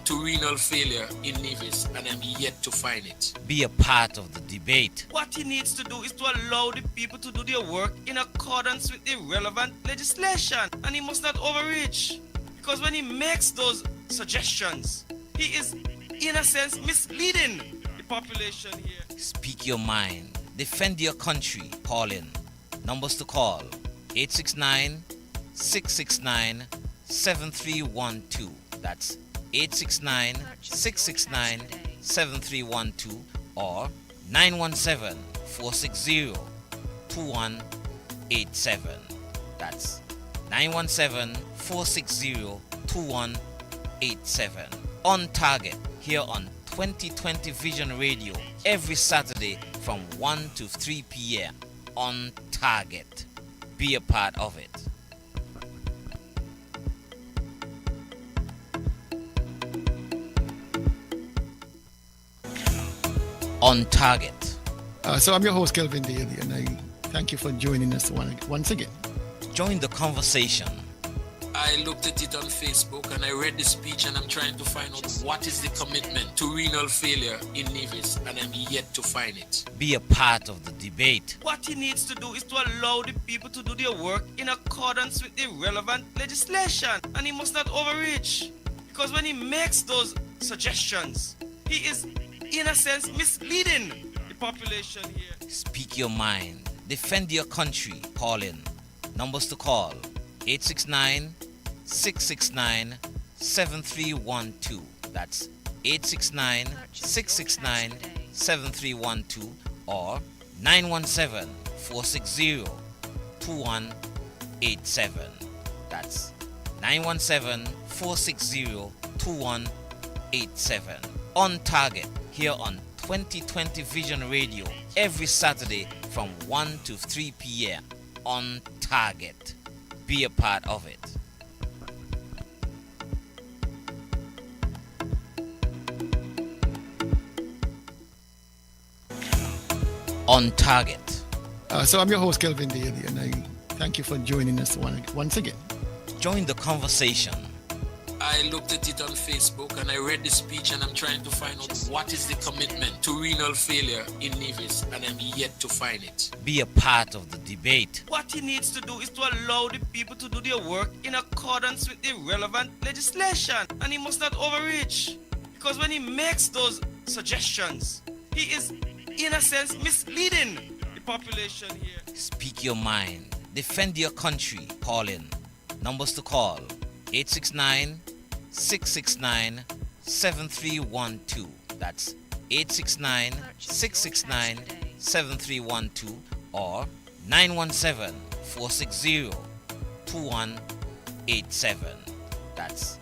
to renal failure in Nevis, and I'm yet to find it. Be a part of the debate. What he needs to do is to allow the people to do their work in accordance with the relevant legislation, and he must not overreach. Because when he makes those suggestions, he is, in a sense, misleading the population here. Speak your mind. Defend your country. Call in. Numbers to call: 869-669-7312. That's 869-669-7312 or 917-460-2187. That's 917-460-2187. On target here on 2020 Vision Radio every Saturday from 1 to 3 p.m. On target. Be a part of it. On target. So I'm your host, Kelvin Daly, and I thank you for joining us once again. Join the conversation. I looked at it on Facebook and I read the speech, and I'm trying to find out what is the commitment to renal failure in Nevis, and I'm yet to find it. Be a part of the debate. What he needs to do is to allow the people to do their work in accordance with the relevant legislation, and he must not overreach. Because when he makes those suggestions, he is, in a sense, misleading the population here. Speak your mind. Defend your country. Call in. Numbers to call: 869-669-7312. That's 869-669-7312 or 917-460-2187. That's 917-460-2187. On target here on 2020 Vision Radio every Saturday from 1 to 3 p.m. On target. Be a part of it. On target. So I'm your host, Kelvin Daly, and I thank you for joining us once again. Join the conversation. I looked at it on Facebook and I read the speech, and I'm trying to find out what is the commitment to renal failure in Nevis, and I'm yet to find it. Be a part of the debate. What he needs to do is to allow the people to do their work in accordance with the relevant legislation, and he must not overreach. Because when he makes those suggestions, he is, in a sense, misleading the population here. Speak your mind. Defend your country. Call in. Numbers to call: 869-669-7312. That's 869-669-7312 or 917-460-2187. That's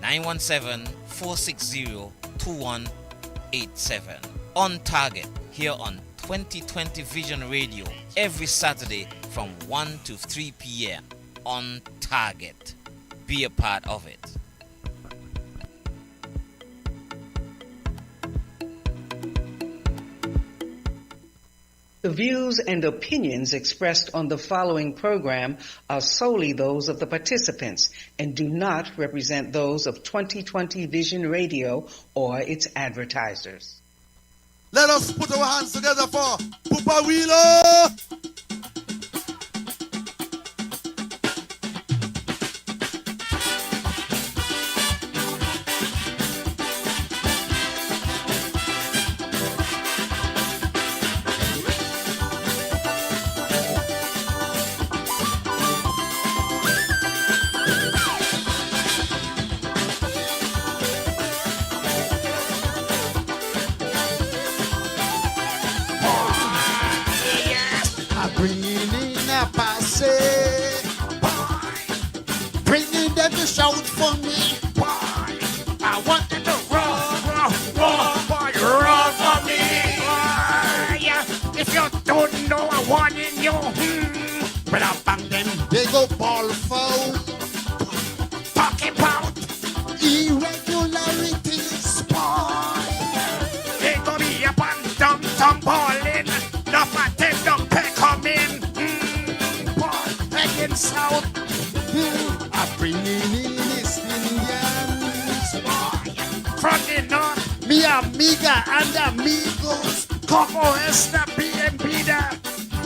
917-460-2187. On target here on 2020 Vision Radio every Saturday from 1 to 3 p.m. On target. Be a part of it. The views and opinions expressed on the following program are solely those of the participants and do not represent those of 2020 Vision Radio or its advertisers. Let us put our hands together for Papa Wheeler! Bringing them to shout for me. Why? I want them to roar for me. Why? If you don't know I want in you, but I bang them. They go ball foul. Talking about irregularities. They go be up and down balling. Enough of them don't come in. Heading south. I'm bringing in these Indians. from the north, mi amiga and amigos, como esta bienvenida,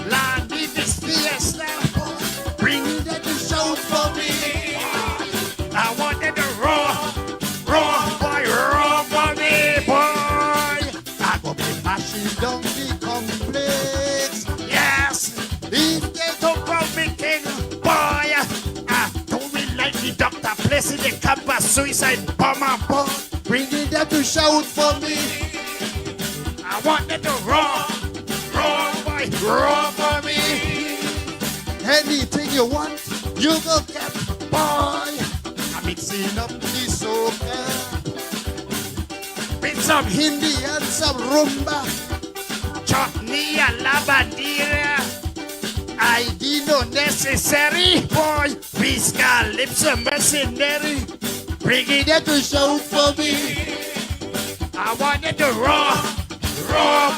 la niña fiesta, bring them to shout for me. I want them to roar, boy, roar for me, boy. I go be mashing down the complex, yes. If they don't call me king, boy, I don't really like the doctor placing the campus suicide bomber, boy. Bringing them to shout for me. I want them to roar, boy, roar for me. Anything you want, you go get, boy. I'm mixing up the soca with some Hindi and some rumba, chutney and lavandera. I did no necessary, boy. Whisker lips and mercenary. Bringing them to shout for me. I want them to roar,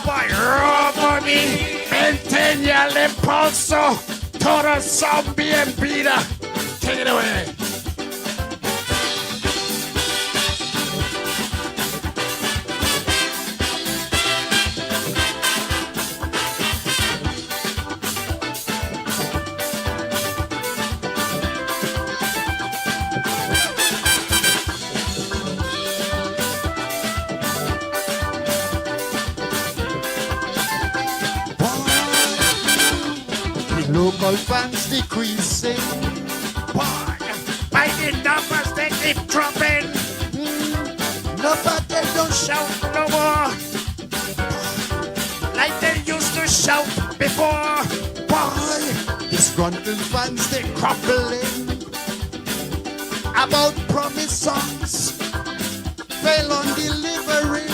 boy, roar for me. Maintain your impulso, todo zombie and beater. Take it away. Local fans decreasing. Why? By the numbers they keep dropping. Nobody don't shout no more like they used to shout before. Why? Disgruntled fans they crumbling about promised songs. Fail on delivering.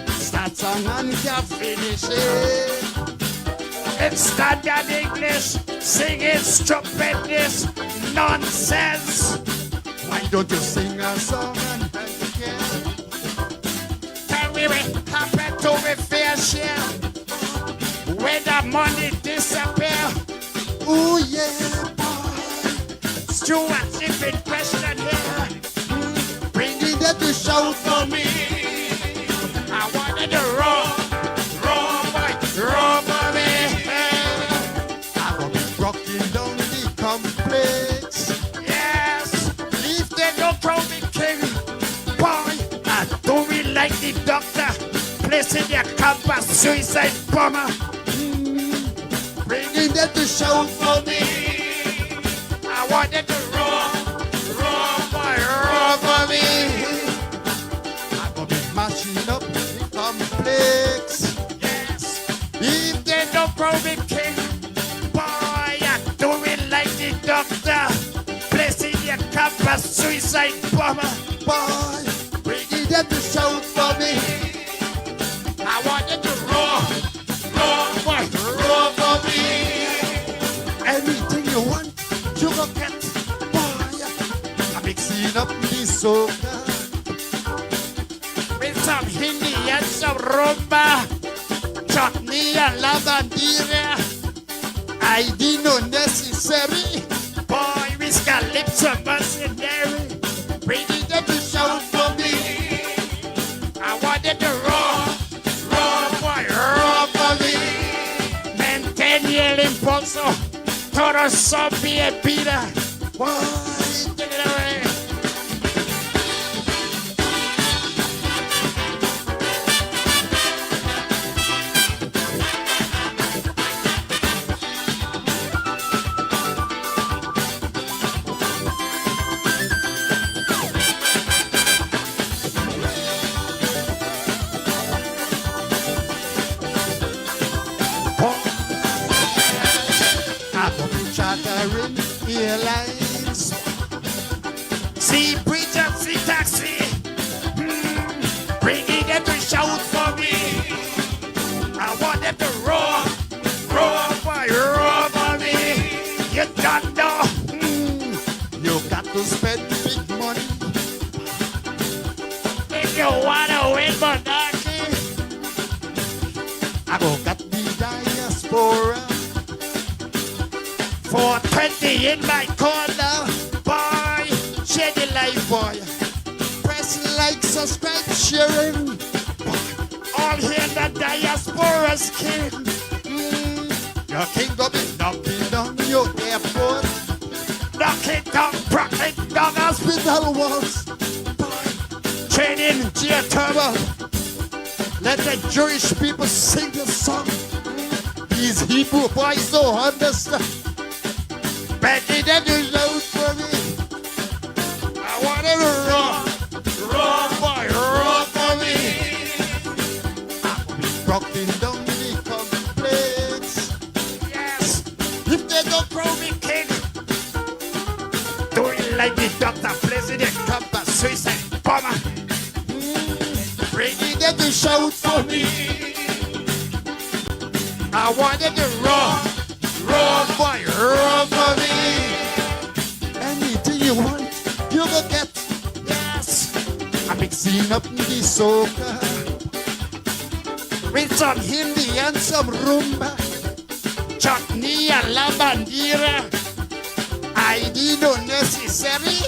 Start song and can't finish it. It's standard English, singing stupidness, nonsense. Why don't you sing a song and help again? Tell me what happened to me fair share when the money disappear. Ooh yeah, boy. Stuart, if in question here, bringing them to shout for me. I wanted to roar, boy, roar for me. Rocking down the complex. Yes, if they don't call me king, boy, I don't really like the doctor placing their campus suicide bomber. Bringing them to shout for me. I want them to roar, boy, roar for me. I'm gonna be mashing up the complex. Yes, if they don't call me king, doctor, placing your campus suicide bomber. Boy, bringing them to shout for me. I want them to roar, boy, roar for me. Anything you want, you go get, boy. I'm mixing up the soca with some Hindi and some rumba, chutney and lavandera. I did no necessary. Boy, whisker lips and mercenary. Bringing them to shout for me. I want them to roar, boy, roar for me. Maintain your impulso, todo zombie and beater. Boy, take it away. Airlines. See preacher, see taxi. Bringing them to shout for me. I want them to roar, boy, roar for me. You don't know. You got to spend big money if you wanna win monarchy. I go got the diaspora. 420 in my corner, boy. Share the life, boy. Press like subscribe, sharing. All here in the diaspora's king. Your kingdom is knocking down your airport. Knocking down hospital walls. Training Geothermal. Let the Jewish people sing the song. These Hebrew boys don't understand. Better than you shout for me. I want it raw for me. Broken down the complaints. Yes, if they don't grow me king, do it like the doctor, president, come suicide bomber. Ready them to shout for me. I wanted to raw for me. Anything you want, you will get. Yes, I'm mixing up the soca with some Hindi and some rumba, chutney and la bandera. ID no necessary.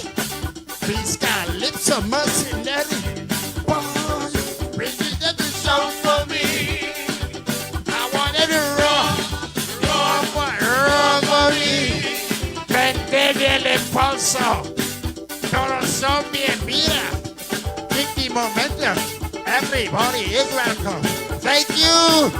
Please calypso mercenary. Ready them to shout for me. I wanted to raw for me. Prendete el impulso. Todo son bienvenida. Take the momentum. Everybody is welcome. Thank you.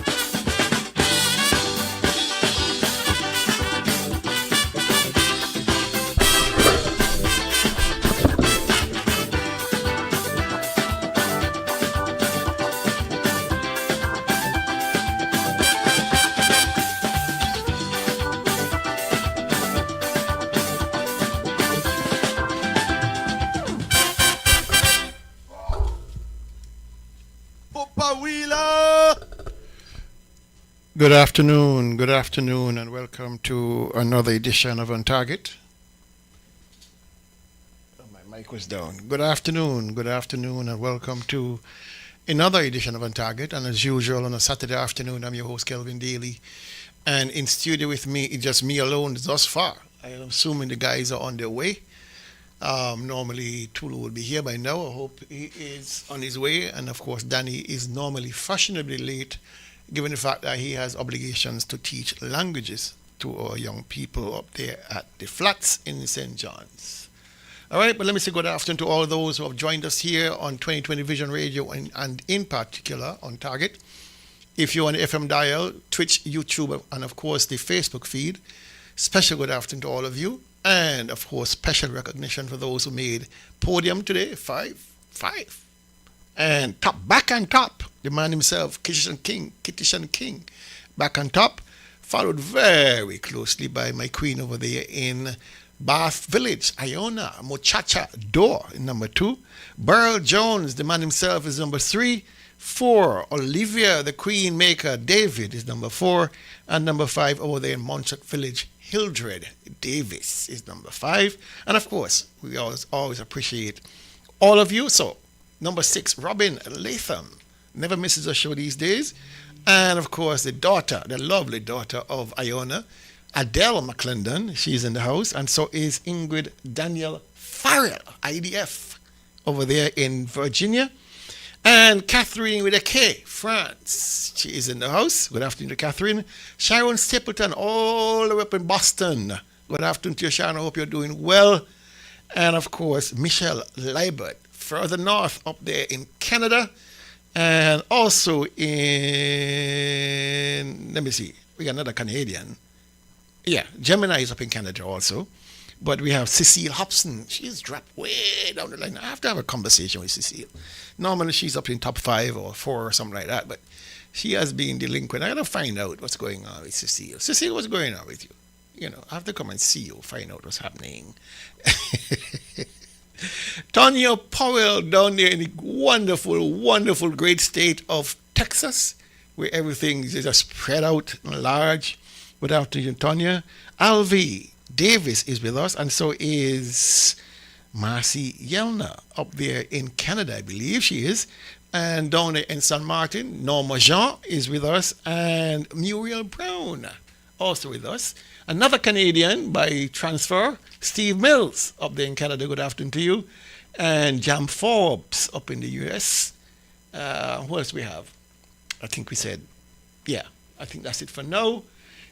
Good afternoon, and welcome to another edition of On Target. Oh, my mic was down. Good afternoon, and welcome to another edition of On Target. And as usual, on a Saturday afternoon, I'm your host, Kelvin Daly. And in studio with me, it's just me alone thus far. I am assuming the guys are on their way. Normally, Tulu will be here by now. I hope he is on his way. And of course, Danny is normally fashionably late, given the fact that he has obligations to teach languages to our young people up there at the flats in St. John's. All right, but let me say good afternoon to all those who have joined us here on 2020 Vision Radio and in particular on Target. If you're on the FM dial, Twitch, YouTube, and of course the Facebook feed, special good afternoon to all of you. And of course, special recognition for those who made podium today, five. And back on top, the man himself, Kittishan King, back on top, followed very closely by my queen over there in Bath Village, Iona, Muchacha Door in number 2. Burl Jones, the man himself, is number 3. 4, Olivia, the queen maker, David, is number 4. And number 5 over there in Montchat Village, Hildred Davis is number 5. And of course, we always appreciate all of you. So, number 6, Robin Latham, never misses a show these days. And of course, the lovely daughter of Iona, Adele McClendon, she's in the house. And so is Ingrid Daniel Farrell, IDF, over there in Virginia. And Catherine with a K, France, she is in the house. Good afternoon to Catherine. Sharon Stapleton, all the way up in Boston. Good afternoon to you, Sharon. I hope you're doing well. And of course, Michelle Liebert, further north up there in Canada. And also in, let me see, we got another Canadian. Yeah, Gemini is up in Canada also. But we have Cecile Hobson. She's dropped way down the line. I have to have a conversation with Cecile. Normally she's up in top 5 or 4 or something like that. But she has been delinquent. I got to find out what's going on with Cecile. Cecile, what's going on with you? You know, I have to come and see you, find out what's happening. Tonya Powell down there in the wonderful, great state of Texas, where everything is just spread out large. Good afternoon, Tonya. Alvi Davis is with us, and so is Marcy Yelna up there in Canada, I believe she is. And down there in San Martin, Norma Jean is with us, and Muriel Brown also with us. Another Canadian by transfer, Steve Mills up there in Canada. Good afternoon to you. and Jam Forbes up in the US. Who else we have? I think we said, yeah, I think that's it for now.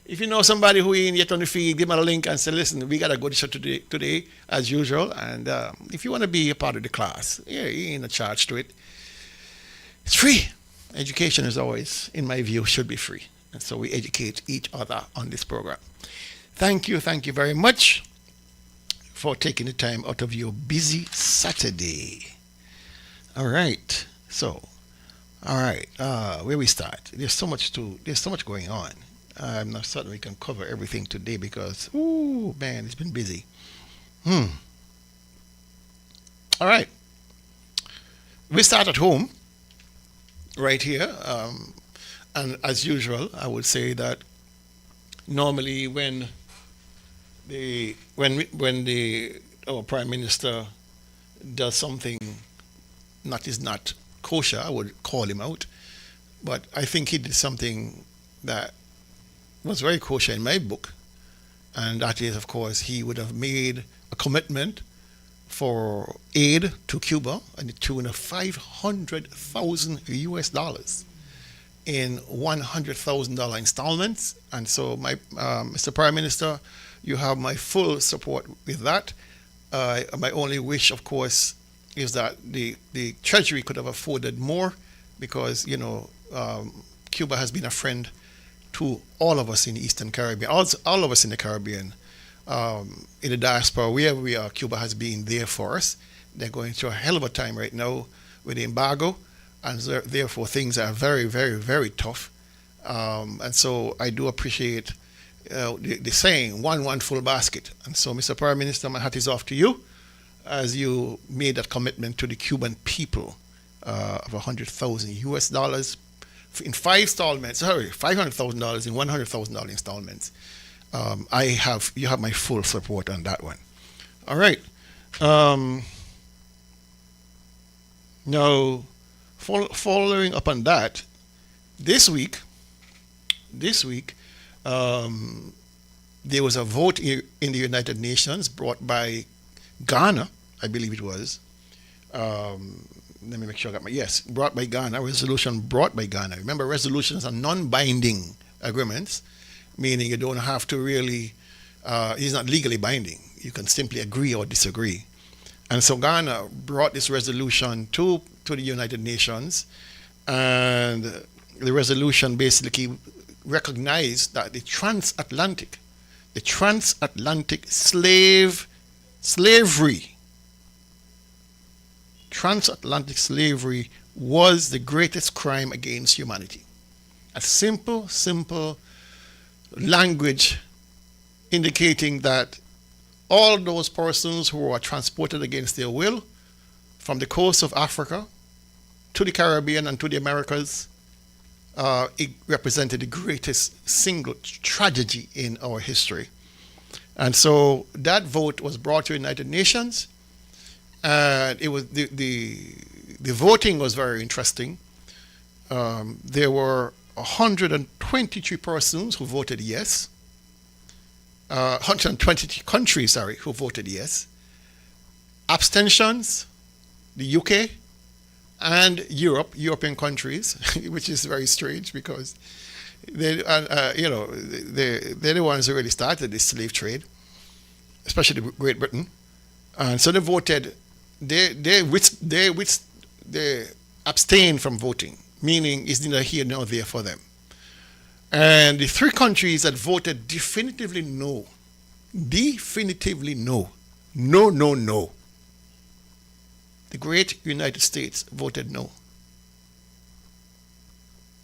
If you know somebody who ain't yet on the feed, give them a link and say, listen, we got a good show today as usual. And if you want to be a part of the class, yeah, you ain't a charge to it. It's free. Education is always, in my view, should be free. And so we educate each other on this program. Thank you very much for taking the time out of your busy Saturday. All right. So, all right. Where we start? There's so much going on. I'm not certain we can cover everything today because, ooh, man, it's been busy. All right. We start at home, right here. And as usual, I would say that normally when our Prime Minister does something that is not kosher, I would call him out. But I think he did something that was very kosher in my book, and that is, of course, he would have made a commitment for aid to Cuba and the tune of $500,000 US in $100,000 installments. And so, my Mr. Prime Minister, you have my full support with that. My only wish, of course, is that the Treasury could have afforded more, because Cuba has been a friend to all of us in the Eastern Caribbean, all of us in the Caribbean, in the diaspora, wherever we are. Cuba has been there for us. They're going through a hell of a time right now with the embargo, and therefore things are very, very, very tough. And so I do appreciate the saying, one full basket. And so, Mr. Prime Minister, my hat is off to you as you made that commitment to the Cuban people of $100,000 US in $500,000 in $100,000 installments. You have my full support on that one. All right. Now, following up on that, this week, there was a vote in the United Nations brought by Ghana, I believe it was. Let me make sure I got brought by Ghana, resolution brought by Ghana. Remember, resolutions are non-binding agreements, meaning you don't have to really, it's not legally binding. You can simply agree or disagree. And so Ghana brought this resolution to the United Nations, and the resolution basically recognized that the transatlantic slavery was the greatest crime against humanity. A simple language indicating that all those persons who were transported against their will from the coast of Africa to the Caribbean and to the Americas, it represented the greatest single tragedy in our history. And so that vote was brought to the United Nations, and it was the voting was very interesting. There were 123 persons who voted yes. 120 countries, who voted yes. Abstentions, the UK and European countries, which is very strange because they're the ones who really started this slave trade, especially Great Britain. And so they voted. They abstained from voting, meaning it's neither here nor there for them. And the three countries that voted definitively no. No. The great United States voted no.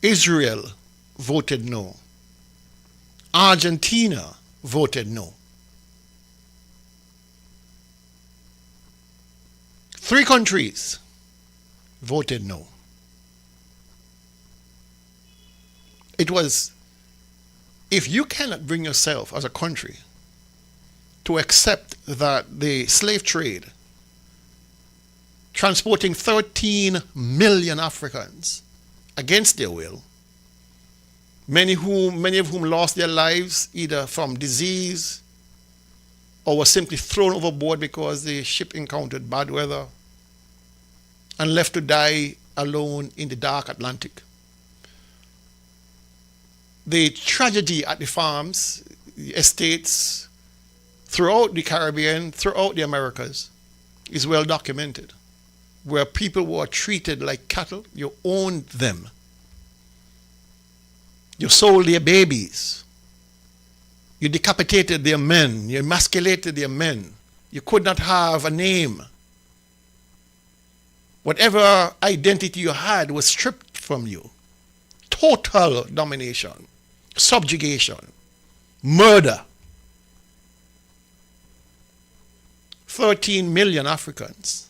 Israel voted no. Argentina voted no. Three countries voted no. It was, if you cannot bring yourself as a country to accept that the slave trade, transporting 13 million Africans against their will, many of whom lost their lives either from disease or were simply thrown overboard because the ship encountered bad weather and left to die alone in the dark Atlantic. The tragedy at the farms, the estates, throughout the Caribbean, throughout the Americas, is well documented, where people were treated like cattle. You owned them. You sold their babies. You decapitated their men. You emasculated their men. You could not have a name. Whatever identity you had was stripped from you. Total domination, subjugation, murder. 13 million Africans,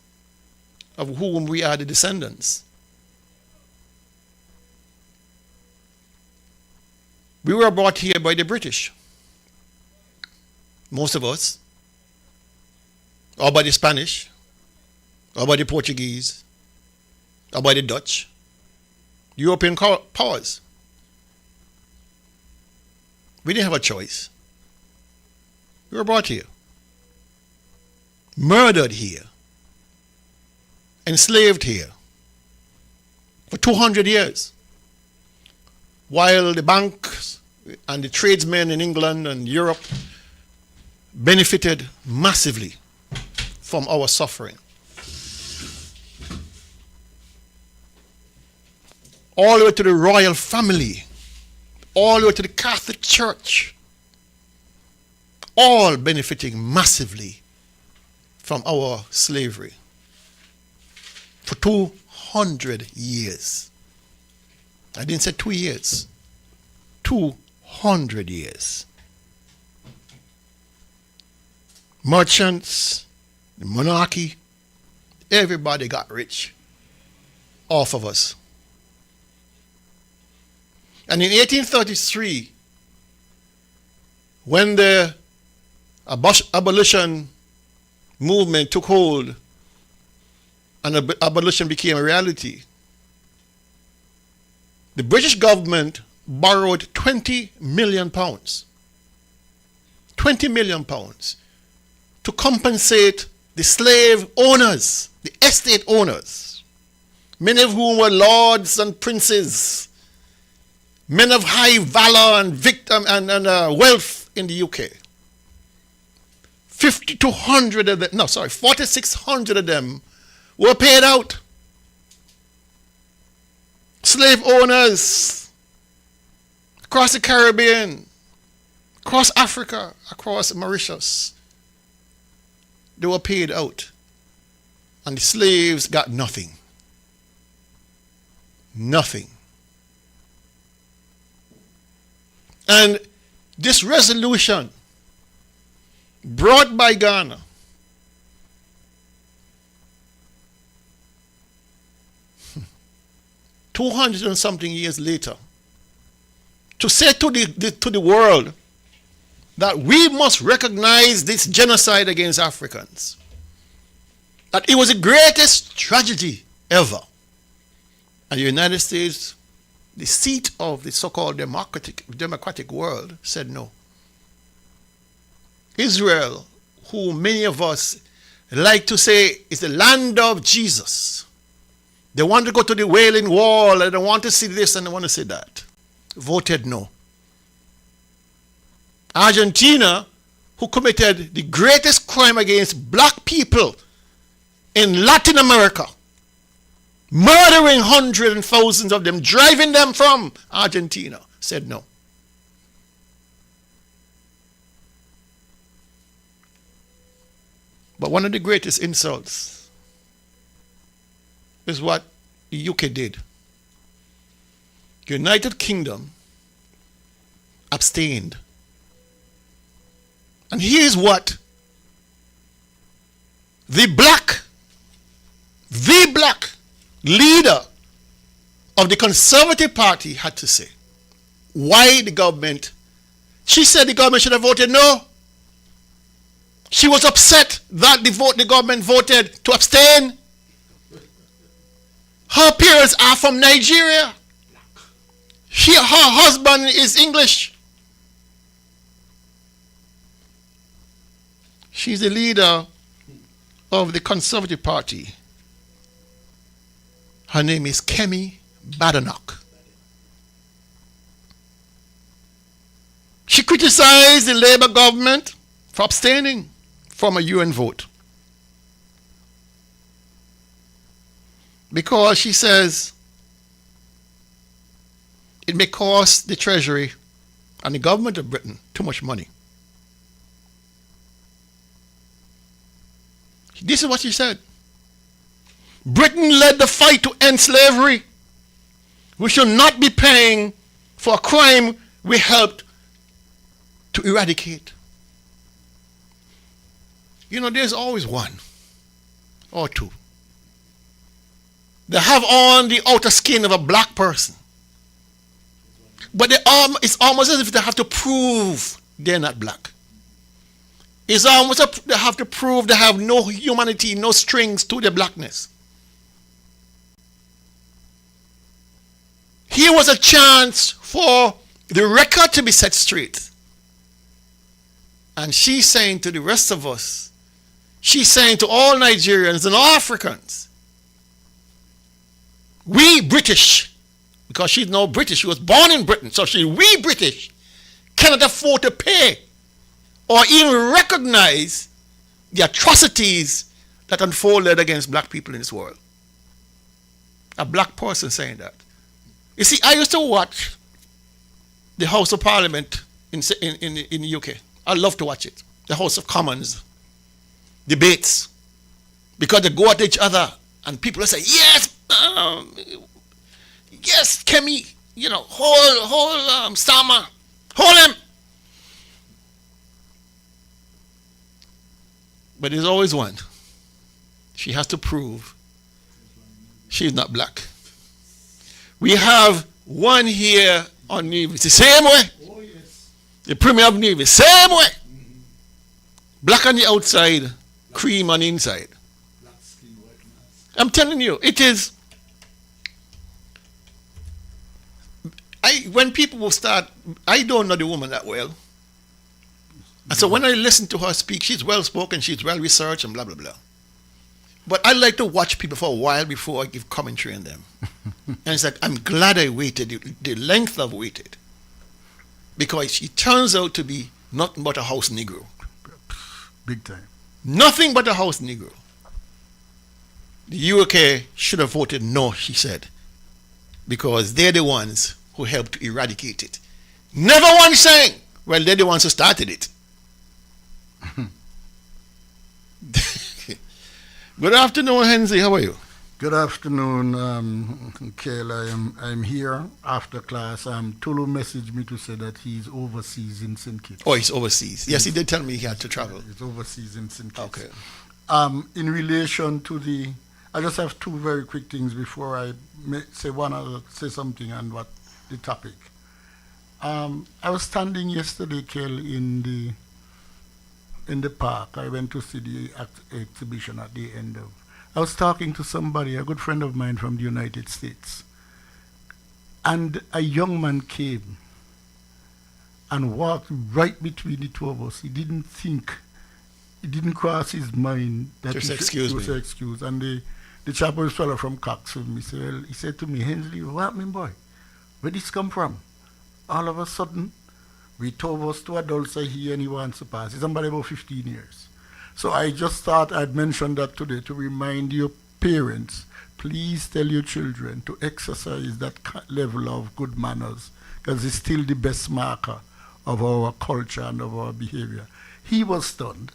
of whom we are the descendants. We were brought here by the British, most of us, or by the Spanish, or by the Portuguese, or by the Dutch, European powers. We didn't have a choice. We were brought here, murdered here, enslaved here for 200 years, while the banks and the tradesmen in England and Europe benefited massively from our suffering. All the way to the royal family, all the way to the Catholic Church, all benefiting massively from our slavery for 200 years. I didn't say 2 years, 200 years. Merchants, the monarchy, everybody got rich off of us. And in 1833, when the abolition movement took hold and abolition became a reality, the British government borrowed 20 million pounds. 20 million pounds to compensate the slave owners, the estate owners, many of whom were lords and princes, men of high valor and wealth in the UK. 5,200 of them, 4,600 of them were paid out. Slave owners across the Caribbean, across Africa, across Mauritius, they were paid out. And the slaves got nothing. Nothing. And this resolution brought by Ghana $200 and something years later, to say to the world that we must recognize this genocide against Africans, that it was the greatest tragedy ever. And the United States, the seat of the so-called democratic world, said no. Israel, who many of us like to say is the land of Jesus, they want to go to the Wailing Wall and they want to see this and they want to see that, voted no. Argentina, who committed the greatest crime against black people in Latin America, murdering hundreds and thousands of them, driving them from Argentina, said no. But one of the greatest insults is what the UK did. The United Kingdom abstained. And here's what the black leader of the Conservative Party had to say. Why the government? She said the government should have voted no. She was upset that the government voted to abstain. Her parents are from Nigeria. Her husband is English. She's the leader of the Conservative Party. Her name is Kemi Badenoch. She criticized the Labour government for abstaining from a UN vote. Because she says it may cost the Treasury and the government of Britain too much money. This is what she said. Britain led the fight to end slavery. We should not be paying for a crime we helped to eradicate. You know, there's always one or two. They have on the outer skin of a black person. But it's almost as if they have to prove they're not black. It's almost as if they have to prove they have no humanity, no strings to their blackness. Here was a chance for the record to be set straight. And she's saying to the rest of us, she's saying to all Nigerians and all Africans, we British, because she's no British, she was born in Britain, so we British cannot afford to pay or even recognize the atrocities that unfolded against black people in this world. A black person saying that. You see, I used to watch the House of Parliament in the UK. I love to watch it. The House of Commons debates, because they go at each other and people will say, yes, yes, Kemi, you know, hold Starmer, hold him. But there's always one. She has to prove she's not black. We have one here on Nevis, the same way. Oh, yes. The Premier of Nevis, same way. Black on the outside, cream on the inside. Black skin, white mask. I'm telling you, it is. When people will start, I don't know the woman that well. And so when I listen to her speak, she's well spoken, she's well researched, and blah, blah, blah. But I like to watch people for a while before I give commentary on them. And it's like, I'm glad I waited, the length I've waited. Because she turns out to be nothing but a house Negro. Big time. Nothing but a house Negro. The UK should have voted no, she said. Because they're the ones who helped to eradicate it. Never one saying, well, they're the ones who started it. Good afternoon, Hensley. How are you? Good afternoon, Kayla. I'm here after class. Tulu messaged me to say that he's overseas in St. Kitts. Oh, he's overseas. Yes, he did tell me he had to travel. He's overseas in St. Kitts. Okay. In relation to I just have two very quick things before I say something on what the topic. I was standing yesterday, Kel, in the park. I went to see the exhibition at the end of. I was talking to somebody, a good friend of mine from the United States, and a young man came and walked right between the two of us. He didn't cross his mind that Just he excuse me. say excuse. And the chap was fellow from Coxon. He said to me, Hensley, what happened, boy? Where did this come from? All of a sudden, we two of us, two adults are here and he wants to pass. He's somebody about 15 years. So I just thought I'd mention that today to remind your parents, please tell your children to exercise that level of good manners, because it's still the best marker of our culture and of our behavior. He was stunned,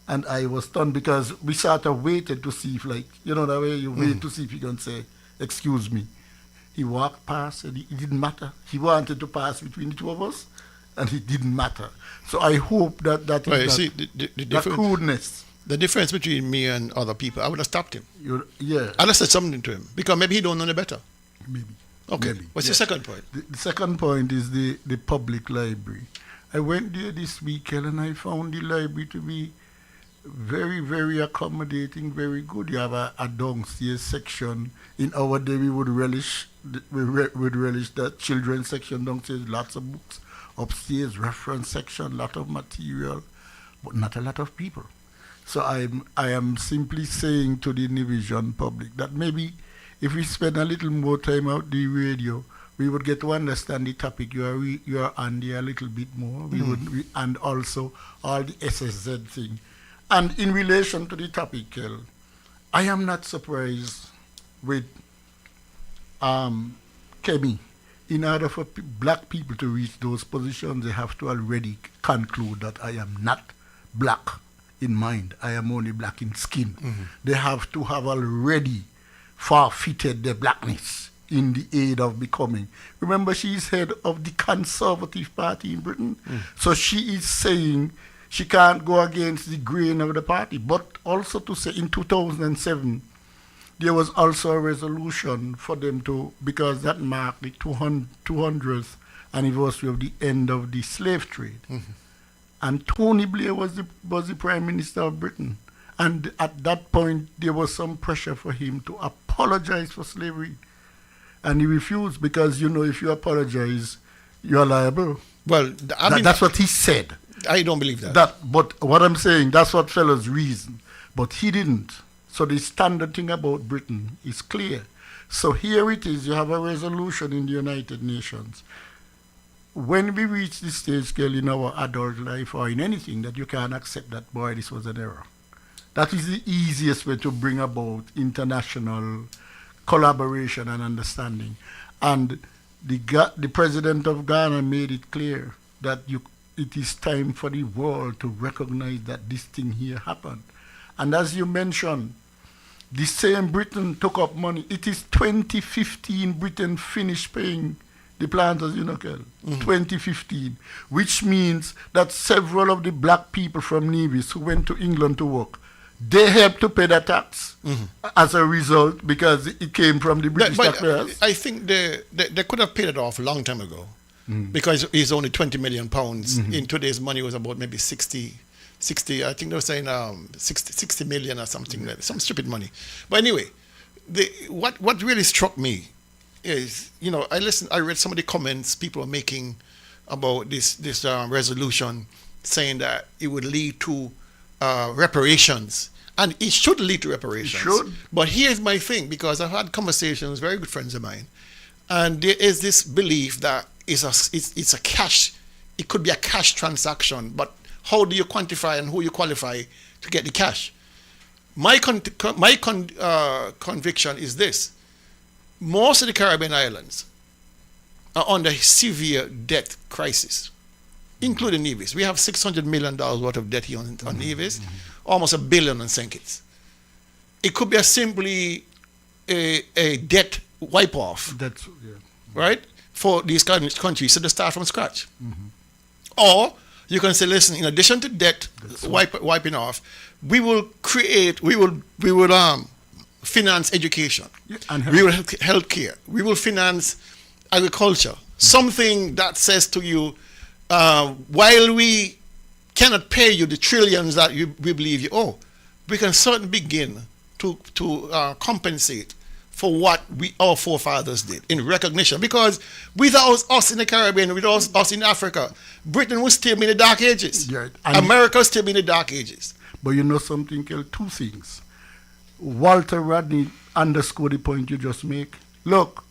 and I was stunned because we sort of waited to see if, like, you know, the way you wait to see if he can say, excuse me. He walked past and it didn't matter. He wanted to pass between the two of us, and it didn't matter. So I hope that Well, is see, that crudeness. the difference between me and other people, I would have stopped him. Yeah, I'd have said something to him, because maybe he don't know any better. maybe. Okay. Maybe. What's your second point? The second point is the public library. I went there this weekend and I found the library to be very, very accommodating, very good. You have a downstairs section. In our day, we would relish that children's section downstairs, lots of books. Upstairs, reference section, lot of material, but not a lot of people. So I am simply saying to the Nivision public that maybe if we spend a little more time out the radio, we would get to understand the topic you are on there a little bit more. And also all the SSZ thing. And in relation to the topic, Kel, I am not surprised with Kemi. In order for black people to reach those positions, they have to already conclude that I am not black in mind. I am only black in skin. They have to have already forfeited their blackness in the aid of becoming. Remember, she is head of the Conservative Party in Britain. So she is saying she can't go against the grain of the party. But also to say in 2007, there was also a resolution for them to, because that marked the 200th anniversary of the end of the slave trade. And Tony Blair was the Prime Minister of Britain. And at that point, there was some pressure for him to apologize for slavery. And he refused because, if you apologize, you're liable. Well, that's what he said. I don't believe that. But what I'm saying, that's what fellas reasoned. But he didn't. So the standard thing about Britain is clear. So here it is. You have a resolution in the United Nations. When we reach this stage, girl, in our adult life or in anything, that you can't accept that, boy, this was an error. That is the easiest way to bring about international collaboration and understanding. And the president of Ghana made it clear that it is time for the world to recognize that this thing here happened. And as you mentioned, the same Britain took up money. It is 2015 Britain finished paying the planters, 2015, which means that several of the black people from Nevis who went to England to work, they helped to pay the tax as a result because it came from the British taxpayers. I think they could have paid it off a long time ago because it's only 20 million pounds. In today's money, it was about maybe 60, I think they were saying 60 million or something, like some stupid money. But anyway, what really struck me is, I read some of the comments people are making about this resolution, saying that it would lead to reparations. And it should lead to reparations. It should. But here's my thing, because I've had conversations with very good friends of mine, and there is this belief that it's a cash, it could be a cash transaction, but how do you quantify and who you qualify to get the cash? My conviction is this. Most of the Caribbean islands are under severe debt crisis, including Nevis. We have $600 million worth of debt here on Nevis, almost $1 billion on St. Kitts. It could be simply a debt wipe-off, right, for these countries, so they start from scratch. Or you can say, listen, in addition to debt wiping off, we will finance education, we will health care, we will finance agriculture, something that says to you, while we cannot pay you the trillions that we believe you owe, we can certainly begin to compensate for what our forefathers did in recognition. Because without us in the Caribbean, without us in Africa, Britain would still be in the dark ages. Yeah, America would still be in the dark ages. But you know something, Kel? Two things. Walter Rodney underscored the point you just make. Look,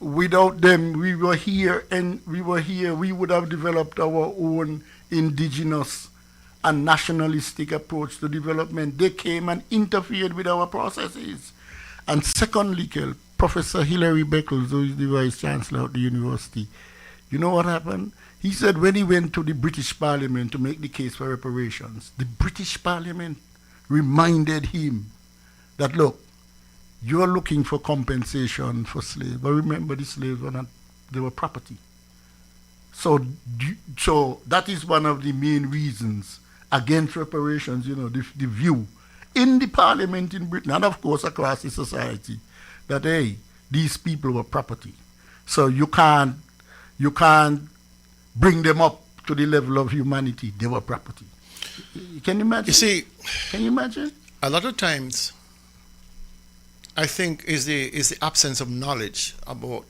without them, we were here, we would have developed our own indigenous and nationalistic approach to development. They came and interfered with our processes. And secondly, Kel, Professor Hilary Beckles, who is the Vice Chancellor of the university, you know what happened? He said when he went to the British Parliament to make the case for reparations, the British Parliament reminded him that, look, you're looking for compensation for slaves, but remember the slaves they were property. So that is one of the main reasons against reparations, the view in the parliament in Britain, and of course across the society, that, hey, these people were property. So you can't bring them up to the level of humanity. They were property. Can you imagine? You see, can you imagine? A lot of times, I think is the absence of knowledge about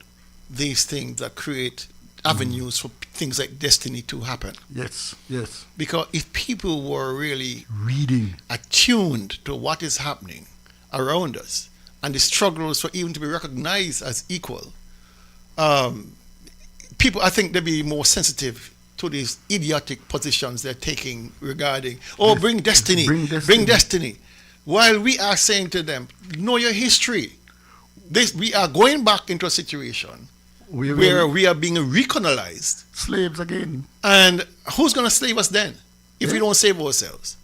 these things that create avenues for things like destiny to happen. Yes. Because if people were really reading, attuned to what is happening around us, and the struggles for even to be recognized as equal, people, I think, they'll be more sensitive to these idiotic positions they're taking regarding, bring destiny, bring destiny. While we are saying to them, know your history. We are going back into a situation where we are being recolonized. Slaves again. And who's going to slave us then if we don't save ourselves?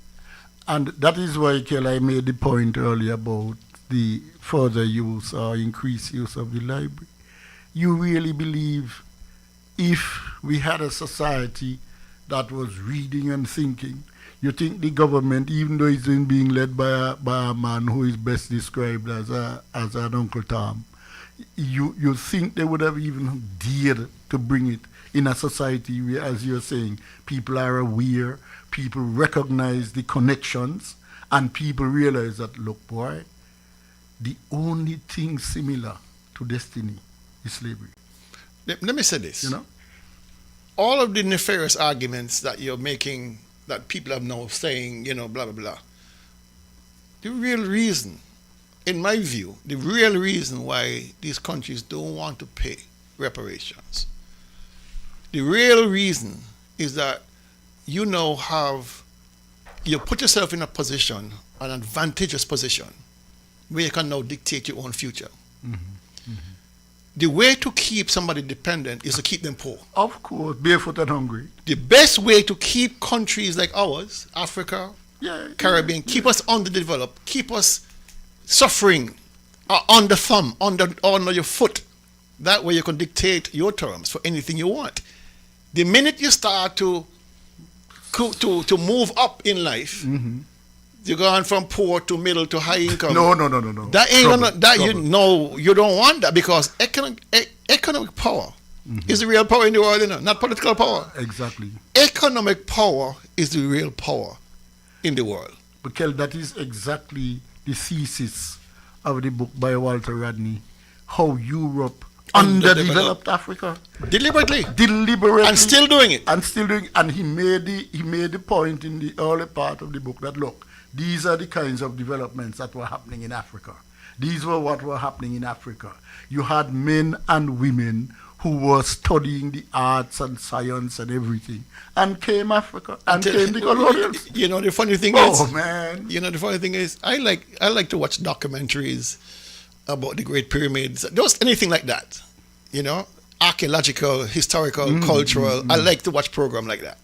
And that is why, Kel, I made the point earlier about the further use or increased use of the library. You really believe if we had a society that was reading and thinking, you think the government, even though it's being led by a man who is best described as an Uncle Tom, you think they would have even dared to bring it in a society where, as you're saying, people are aware, people recognize the connections, and people realize that, look, boy, the only thing similar to destiny is slavery. Let me say this. You know? All of the nefarious arguments that you're making, that people have now saying, blah, blah, blah. The real reason, in my view, the real reason why these countries don't want to pay reparations, the real reason is that you now you put yourself in a position, an advantageous position, where you can now dictate your own future. Mm-hmm. Mm-hmm. The way to keep somebody dependent is to keep them poor. Of course, barefoot and hungry. The best way to keep countries like ours, Africa, Caribbean, keep us underdeveloped, keep us suffering on the thumb, under your foot. That way you can dictate your terms for anything you want. The minute you start to move up in life, mm-hmm. You're going from poor to middle to high income. No. That ain't gonna. That trouble. You don't want that, because economic power mm-hmm. is the real power in the world, not political power. Exactly. Economic power is the real power in the world. But Kel, that is exactly the thesis of the book by Walter Rodney, how Europe underdeveloped Africa deliberately, and still doing it. And he made the point in the early part of the book that, look, these are the kinds of developments that were happening in Africa. These were what were happening in Africa. You had men and women who were studying the arts and science and everything, and came Africa, and came the colonials. The funny thing the funny thing is, I like to watch documentaries about the Great Pyramids, just anything like that. Archaeological, historical, cultural. I like to watch programs like that.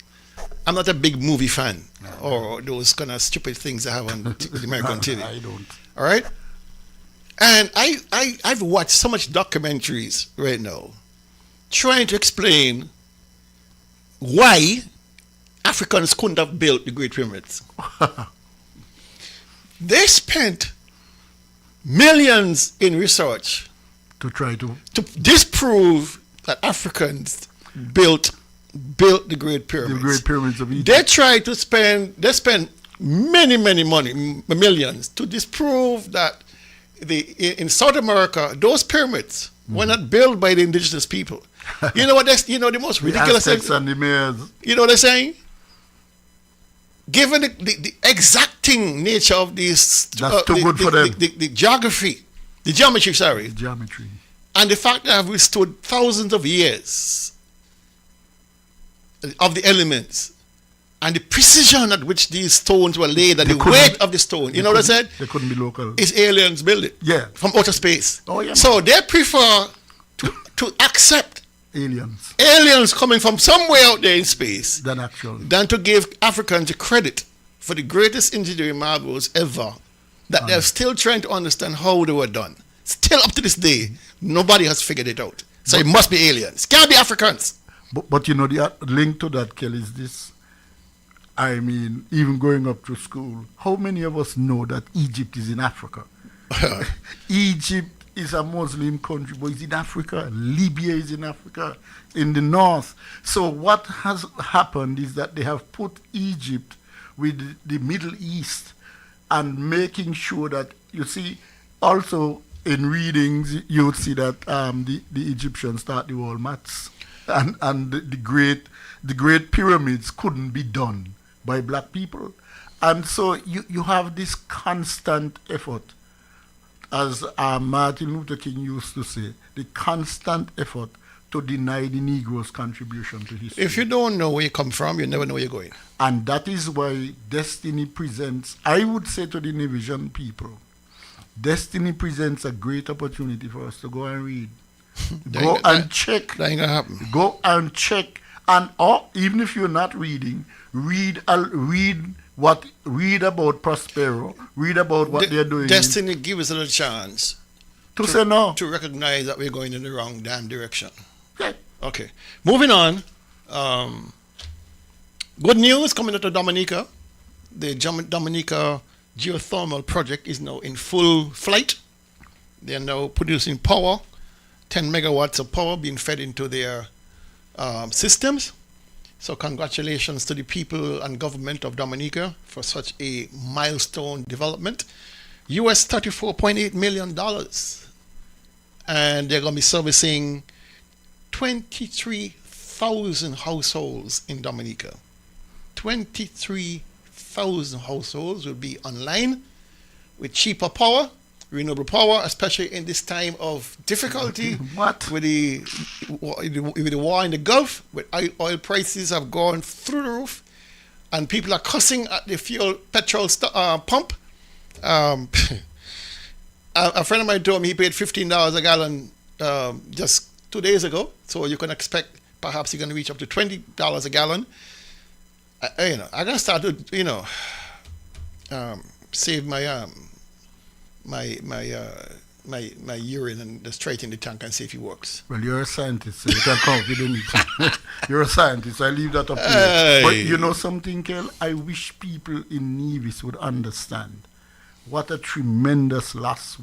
I'm not a big movie fan or those kind of stupid things I have on the American TV. I don't. All right? And I've watched so much documentaries right now trying to explain why Africans couldn't have built the Great Pyramids. They spent millions in research to try to disprove that Africans built the Great Pyramids. The Great Pyramids of Egypt. They spend many millions to disprove that in South America, those pyramids were not built by the indigenous people. You know what? The most ridiculous thing. And the mayors. You know what they're saying? Given the exacting nature of these, that's too good for them. The geometry, and the fact that have withstood thousands of years of the elements, and the precision at which these stones were laid, and the weight of the stone. You know what I said? They couldn't be local. It's aliens build it. Yeah. From outer space. Oh yeah. So they prefer to accept aliens coming from somewhere out there in space than to give Africans the credit for the greatest engineering marvels ever that they're still trying to understand how they were done. Still up to this day, nobody has figured it out. So it must be aliens. Can't be Africans. But the link to that, Kelly, is this. I mean, even going up to school, how many of us know that Egypt is in Africa? Egypt is a Muslim country, but it's in Africa. Libya is in Africa, in the north. So what has happened is that they have put Egypt with the Middle East and making sure that, you see, also in readings, you would see that the Egyptians start the wall maths. And the great pyramids couldn't be done by black people. And so you have this constant effort as Martin Luther King used to say, the constant effort to deny the Negro's contribution to history. If you don't know where you come from, you never know where you're going. And that is why Destiny presents, I would say to the Nivision people, Destiny presents a great opportunity for us to go and read. Go and check. That ain't gonna happen. Go and check. And or even if you're not reading, read about Prospero, read about what they're doing. Destiny gives us a chance to say no. To recognize that we're going in the wrong damn direction. Okay. Okay. Moving on. Good news coming out of Dominica. The Dominica Geothermal project is now in full flight. They are now producing power, 10 megawatts of power being fed into their systems. So congratulations to the people and government of Dominica for such a milestone development. US $34.8 million. And they're going to be servicing 23,000 households in Dominica. 23,000 households will be online with cheaper power, renewable power, especially in this time of difficulty. What? With the war in the Gulf, with oil prices have gone through the roof, and people are cussing at the petrol pump. A friend of mine told me he paid $15 a gallon just 2 days ago, so you can expect perhaps you're going to reach up to $20 a gallon. I'm gonna start to save my my urine and just straight in the tank and see if it works. Well, you're a scientist, so you can confident it. You're a scientist, I leave that up to you. But you know something, Kel? I wish people in Nevis would understand what a tremendous loss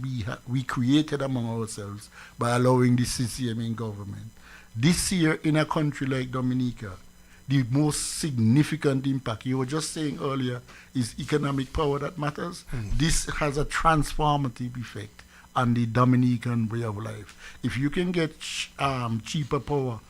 we created among ourselves by allowing the CCM in government. This year, in a country like Dominica, the most significant impact, you were just saying earlier, is economic power that matters. This has a transformative effect on the Dominican way of life. If you can get cheaper power,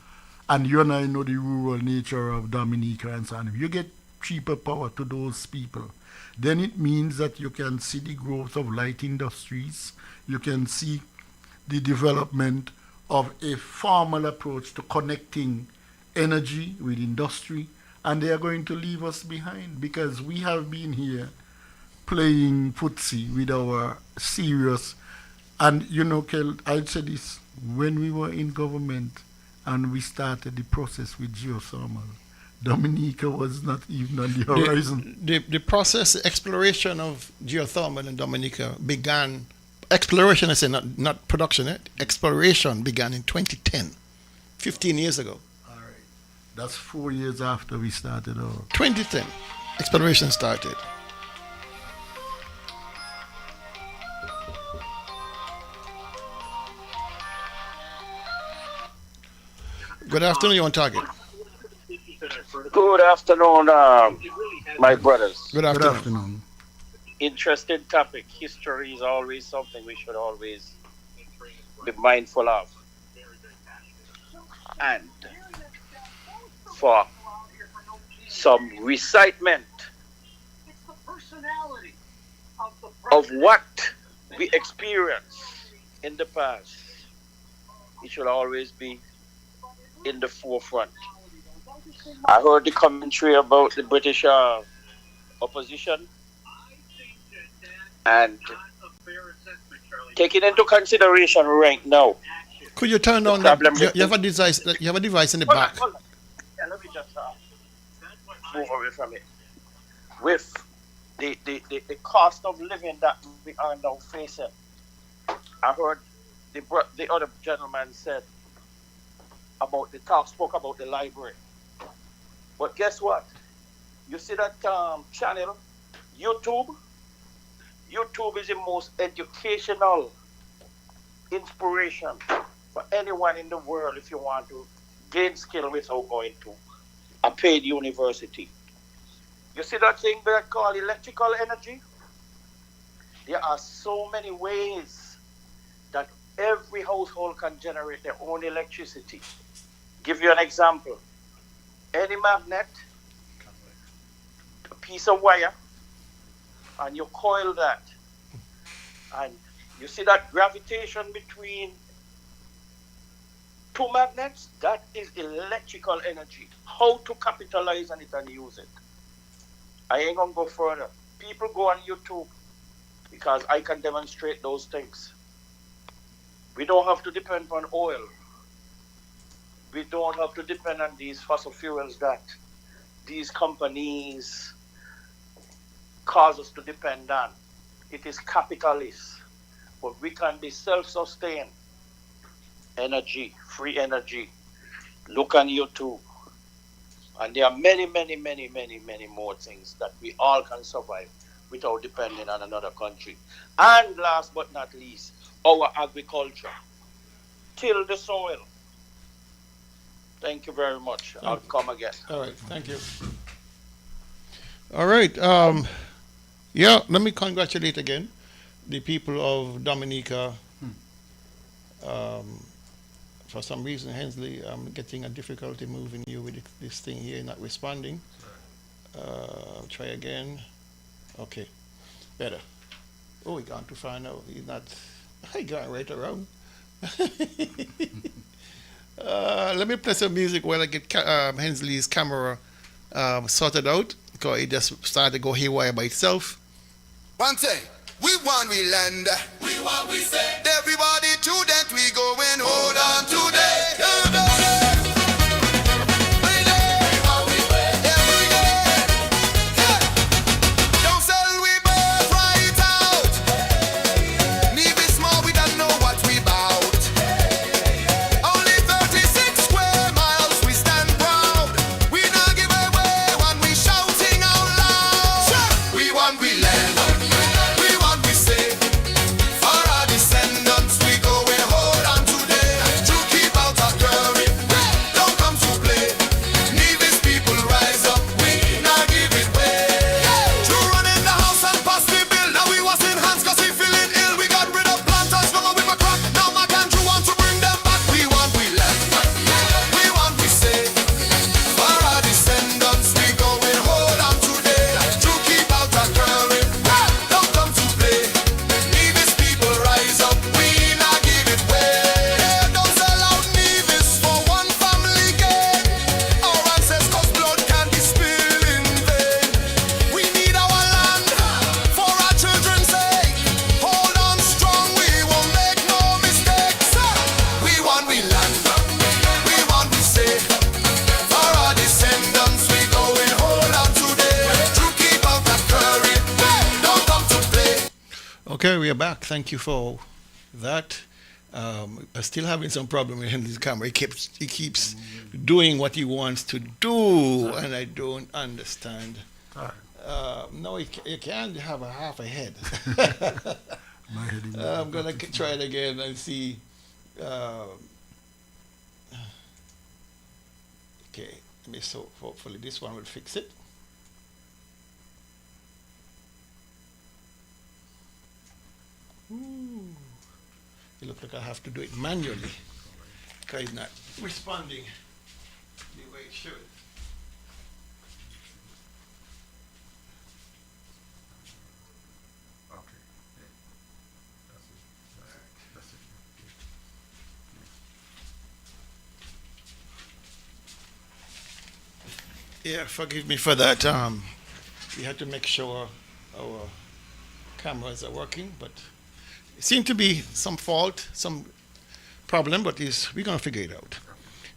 and you and I know the rural nature of Dominica and so on, if you get cheaper power to those people, then it means that you can see the growth of light industries, you can see the development of a formal approach to connecting energy with industry, and they are going to leave us behind because we have been here playing footsie with our serious, and Kel, I'd say this, when we were in government and we started the process with geothermal, Dominica was not even on the horizon. The process, the exploration of geothermal in Dominica began, exploration I say, not production, exploration began in 2010, 15 years ago. That's 4 years after we started out. 2010, exploration started. Good afternoon, you're on target. Good afternoon, my brothers. Good afternoon. Interesting topic. History is always something we should always be mindful of. And for some recitement of what we experienced in the past, it should always be in the forefront. I heard the commentary about the British opposition, and taking into consideration right now. Could you turn on that? You have a device. You have a device in the back. Hold on. Yeah, let me just move away from it. With the cost of living that we are now facing, I heard the other gentleman said about spoke about the library. But guess what? You see that channel, YouTube? YouTube is the most educational inspiration for anyone in the world if you want to gain skill without going to a paid university. You see that thing they call electrical energy? There are so many ways that every household can generate their own electricity. Give you an example. Any magnet, a piece of wire, and you coil that, and You see that gravitation between two magnets? That is electrical energy. How to capitalize on it and use it. I ain't gonna go further. People go on YouTube because I can demonstrate those things. We don't have to depend on oil. We don't have to depend on these fossil fuels that these companies cause us to depend on. It is capitalist. But we can be self-sustained. Energy, free energy. Look on YouTube. And there are many, many, many, many, many more things that we all can survive without depending on another country. And last but not least, our agriculture. Till the soil. Thank you very much. I'll come again. All right, thank you. All right, yeah, let me congratulate again the people of Dominica. For some reason, Hensley, I'm getting a difficulty moving you with this thing here, not responding. Try again. Okay, better. Oh, he gone too far now. He's not. He gone right around. Let me play some music while I get Hensley's camera sorted out, because it just started to go haywire by itself. One thing, we want we land. We want we say. Everybody to that we going hold on today. Okay, we are back. Thank you for that. I'm still having some problem with Henry's camera. He keeps doing what he wants to do, and I don't understand. No, you can't have a half a head. I'm gonna try it again and see. Okay, so hopefully this one will fix it. Ooh. It looks like I have to do it manually because it's not responding the way it should. Okay. That's it. Yeah, forgive me for that. We had to make sure our cameras are working, but it seemed to be some fault, some problem, but we're going to figure it out.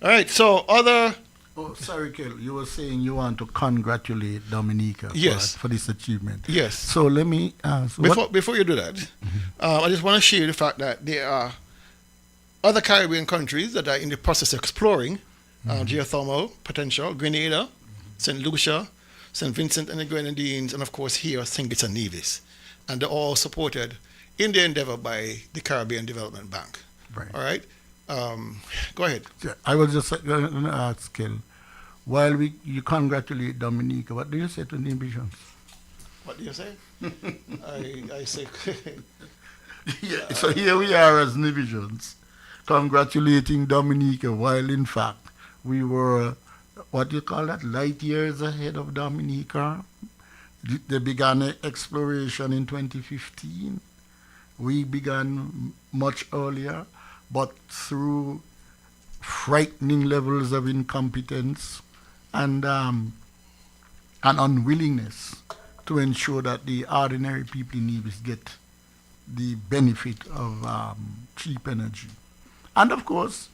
All right, so other... Oh, sorry, Kel, you were saying you want to congratulate Dominica for this achievement. Yes. So let me ask... Before you do that, I just want to share the fact that there are other Caribbean countries that are in the process of exploring geothermal potential. Grenada, St. Lucia, St. Vincent and the Grenadines, and of course here, St. Kitts and Nevis. And they're all supported in their endeavor by the Caribbean Development Bank. Right. All right? Go ahead. I was just going to ask, Kel, while you congratulate Dominica, what do you say to the Visions? What do you say? I say... So here we are as Nivisions, congratulating Dominica, while in fact we were, what do you call that, light years ahead of Dominica. They began exploration in 2015, We began much earlier, but through frightening levels of incompetence and unwillingness to ensure that the ordinary people in Nevis get the benefit of cheap energy. And of course,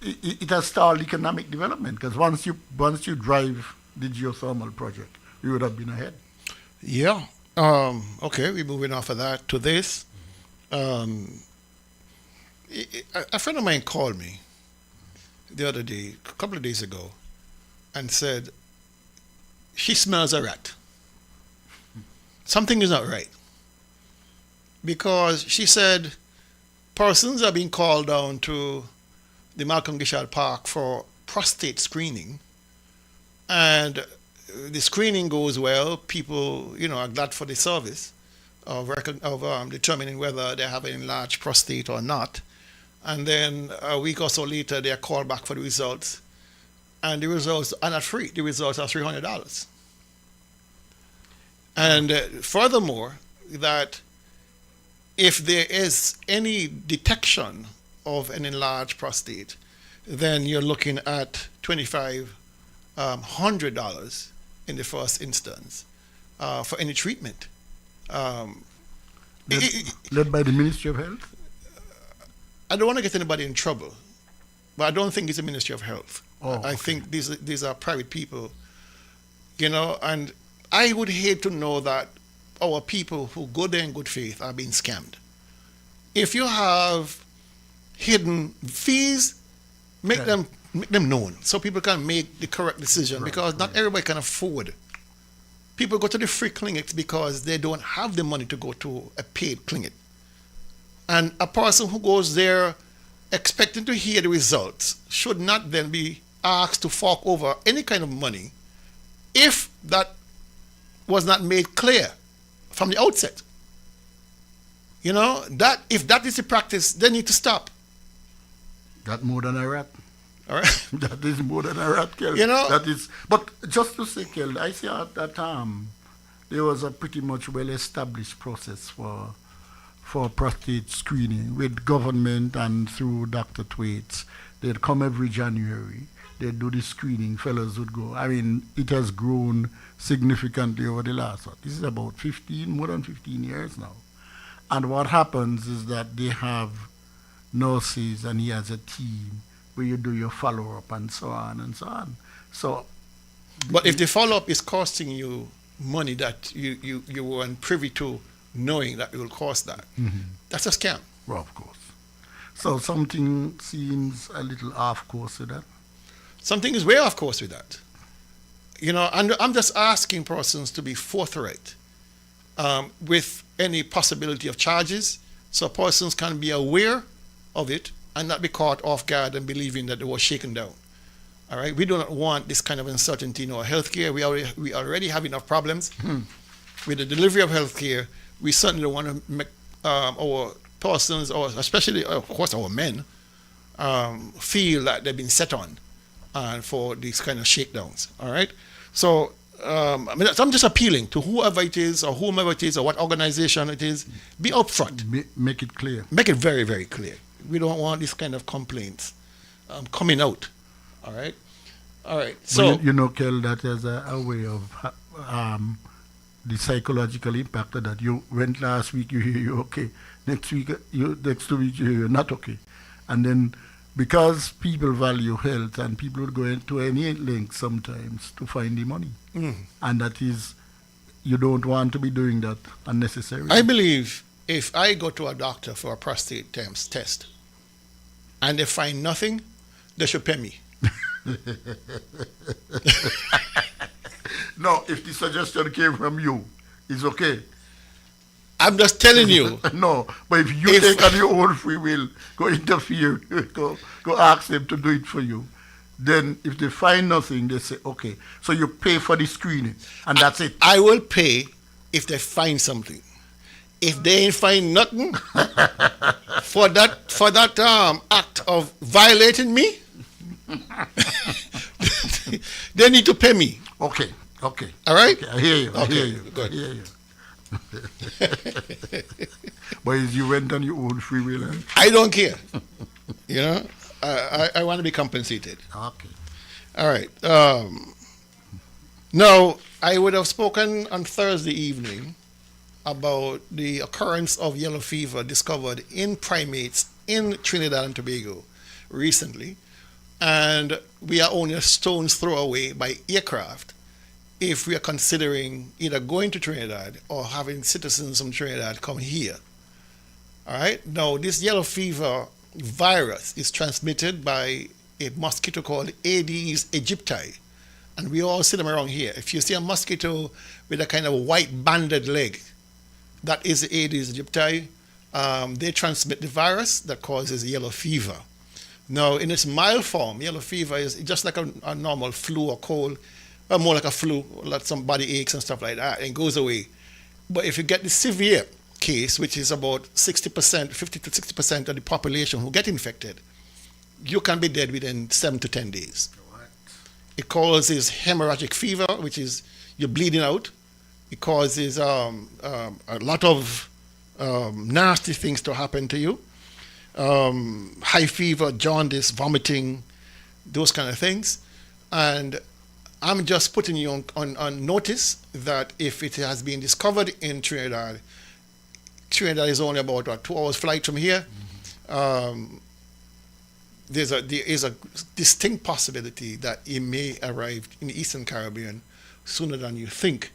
it has stalled economic development, because once you drive the geothermal project, we would have been ahead. Yeah. Okay, we're moving off of that to this. A friend of mine called me the other day, a couple of days ago, and said she smells a rat. Something is not right. Because she said persons are being called down to the Malcolm Gishard Park for prostate screening, and the screening goes well. People, are glad for the service of determining whether they have an enlarged prostate or not. And then a week or so later, they are called back for the results, and the results are not free. The results are $300. And furthermore, that if there is any detection of an enlarged prostate, then you're looking at $2,500 in the first instance for any treatment. Led by the Ministry of Health? I don't want to get anybody in trouble, but I don't think it's the Ministry of Health. Oh, I think these are private people, and I would hate to know that our people who go there in good faith are being scammed. If you have hidden fees, make them known so people can make the correct decision, because not everybody can afford. People go to the free clinics because they don't have the money to go to a paid clinic. And a person who goes there expecting to hear the results should not then be asked to fork over any kind of money if that was not made clear from the outset. That if that is the practice, they need to stop. That more than a rat. All right. That is more than a rat, Kel. That is. But just to say, Kel, I see at that time there was a pretty much well-established process for prostate screening with government and through Dr. Thwaites. They'd come every January. They'd do the screening. Fellows would go. I mean, it has grown significantly over the last. This is about more than 15 years now. And what happens is that they have nurses, and he has a team where you do your follow-up and so on and so on. So, but if the follow-up is costing you money that you weren't privy to, knowing that it will cost that, that's a scam. Well, of course. So something seems a little off course with that. Something is way off course with that. And I'm just asking persons to be forthright with any possibility of charges, so persons can be aware of it and not be caught off guard and believing that they were shaken down. All right, we do not want this kind of uncertainty in our healthcare. We already have enough problems with the delivery of healthcare. We certainly don't want to make our persons, or especially, of course, our men, feel that they've been set on for these kind of shakedowns. All right, so I'm just appealing to whoever it is, or whomever it is, or what organization it is, be upfront. Make it clear. Make it very, very clear. We don't want this kind of complaints coming out. All right. So Kel, that is a way of the psychological impact of that. You went last week, you hear you're okay. Next week you hear you're not okay, and then because people value health, and people would go into any length sometimes to find the money, and that is, you don't want to be doing that unnecessarily. I believe if I go to a doctor for a prostate test and they find nothing, they should pay me. No, if the suggestion came from you, it's okay. I'm just telling you. No, but if you take on your own free will, go interfere, go ask them to do it for you, then if they find nothing, they say, okay, so you pay for the screening, and that's it. I will pay if they find something. If they ain't find nothing for that act of violating me, they need to pay me. Okay. All right? Okay, I hear you. Good. I hear you. But you went on your own free will. Eh? I don't care. You know, I want to be compensated. Okay. All right. Now, I would have spoken on Thursday evening about the occurrence of yellow fever discovered in primates in Trinidad and Tobago recently, and we are only a stone's throw away by aircraft if we are considering either going to Trinidad or having citizens from Trinidad come here. All right. Now, this yellow fever virus is transmitted by a mosquito called Aedes aegypti, and we all see them around here. If you see a mosquito with a kind of white banded leg, that is the Aedes aegypti. They transmit the virus that causes yellow fever. Now, in its mild form, yellow fever is just like a normal flu or cold, or more like a flu, like some body aches and stuff like that, and it goes away. But if you get the severe case, which is about 60%, 50 to 60% of the population who get infected, you can be dead within 7 to 10 days. What? It causes hemorrhagic fever, which is you're bleeding out. It causes a lot of nasty things to happen to you. High fever, jaundice, vomiting, those kind of things. And I'm just putting you on notice that if it has been discovered in Trinidad, Trinidad is only about a 2 hours flight from here. There is a distinct possibility that it may arrive in the Eastern Caribbean sooner than you think.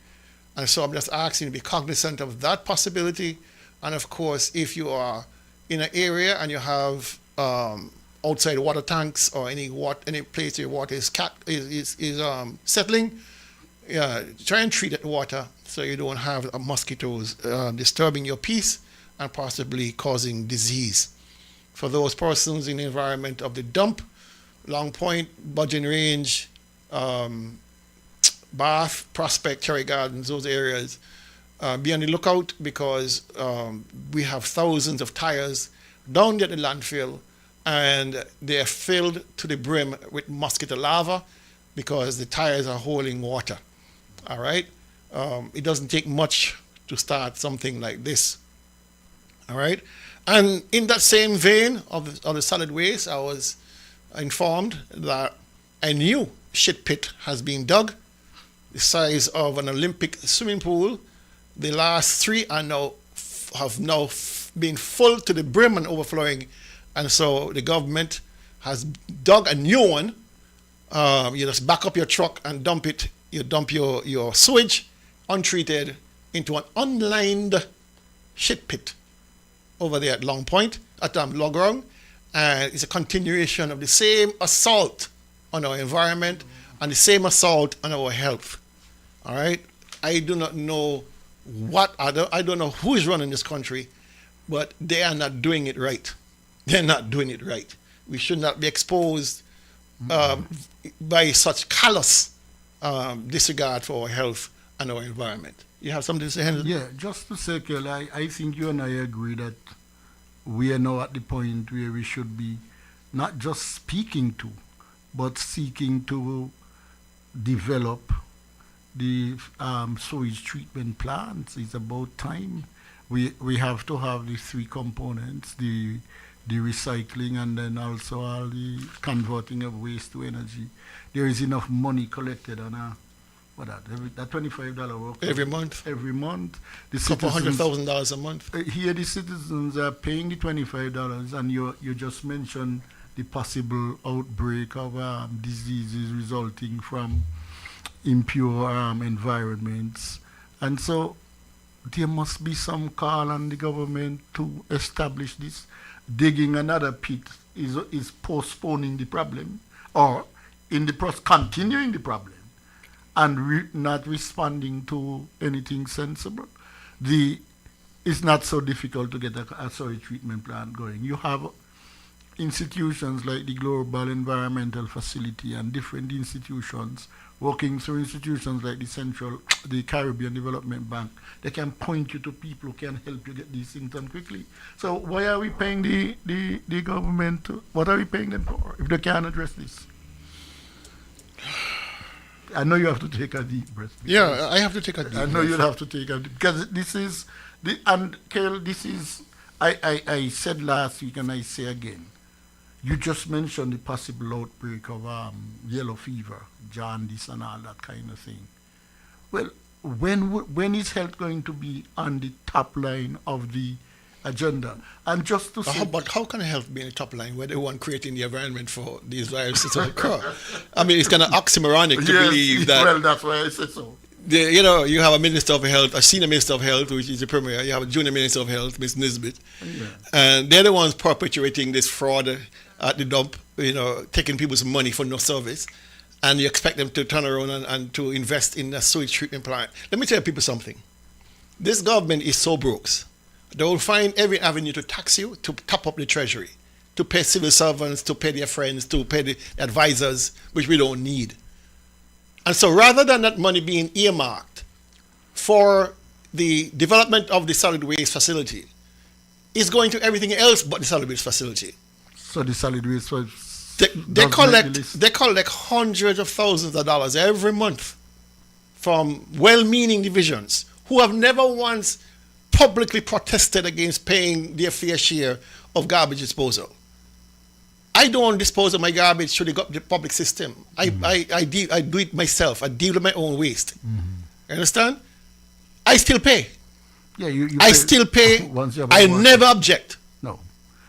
And so I'm just asking you to be cognizant of that possibility. And of course, if you are in an area and you have outside water tanks or any place where water is settling, try and treat that water so you don't have mosquitoes disturbing your peace and possibly causing disease. For those persons in the environment of the dump, Long Point, Budgeon Range, Bath, Prospect, Cherry Gardens, those areas, be on the lookout because we have thousands of tires down at the landfill, and they are filled to the brim with mosquito larvae because the tires are holding water. All right? It doesn't take much to start something like this. All right? And in that same vein of the solid waste, I was informed that a new shit pit has been dug, the size of an Olympic swimming pool. The last 3 are have now been full to the brim and overflowing, and so the government has dug a new one. You just back up your truck and dump it. You dump your sewage untreated into an unlined shit pit over there at Long Point, at Log Run, and it's a continuation of the same assault on our environment and the same assault on our health. All right, I do not know I don't know who is running this country, but they are not doing it right. They're not doing it right. We should not be exposed by such callous disregard for our health and our environment. You have something to say, Henry? Yeah, just to say, Kel, I think you and I agree that we are now at the point where we should be not just speaking to, but seeking to develop the sewage treatment plants. It's about time. We have to have the 3 components, the recycling and then also all the converting of waste to energy. There is enough money collected on that $25 work Every month. Every month. The Couple $100,000 a month. Here the citizens are paying the $25, and you just mentioned the possible outbreak of diseases resulting from impure environments. And so there must be some call on the government to establish this. Digging another pit is postponing the problem, or in the process continuing the problem, and not responding to anything sensible. It's not so difficult to get a sewage treatment plant going. You have institutions like the Global Environmental Facility and different institutions working through institutions like the Caribbean Development Bank. They can point you to people who can help you get these things done quickly. So why are we paying the government what are we paying them for if they can't address this? I know you have to take a deep breath. Yeah, I have to take a deep breath. I know you'll have to take a deep, because this is and Carol, this is I said last week and I say again. You just mentioned the possible outbreak of yellow fever, jaundice, and all that kind of thing. Well, when is health going to be on the top line of the agenda? And just to say, but how can health be in the top line where they want creating the environment for these viruses to occur? I mean, it's kind of oxymoronic to believe that. Well, that's why I said so. You have a minister of health, a senior minister of health, which is the premier. You have a junior minister of health, Ms. Nisbet, and they're the ones perpetuating this fraud at the dump. Taking people's money for no service, and you expect them to turn around and to invest in a sewage treatment plant. Let me tell people something. This government is so broke. They will find every avenue to tax you, to top up the treasury, to pay civil servants, to pay their friends, to pay the advisors, which we don't need. And so rather than that money being earmarked for the development of the solid waste facility, it's going to everything else but the solid waste facility. So the solid waste they collect hundreds of thousands of dollars every month from well-meaning divisions who have never once publicly protested against paying their fair share of garbage disposal. I don't dispose of my garbage through the public system. I do it myself. I deal with my own waste. You understand? I still pay. Yeah, you I still pay. I never object. No.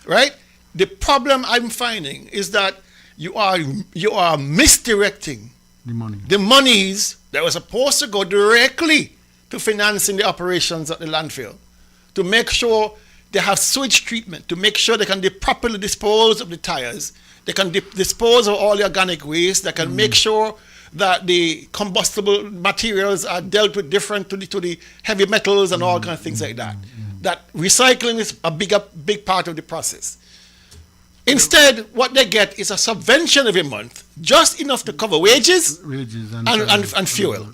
Right? The problem I'm finding is that you are misdirecting the monies that were supposed to go directly to financing the operations at the landfill, to make sure they have sewage treatment, to make sure they can properly dispose of the tires, they can dispose of all the organic waste, they can make sure that the combustible materials are dealt with different to the heavy metals and all kinds of things like that. That recycling is a big part of the process. Instead, what they get is a subvention every month, just enough to cover wages and fuel.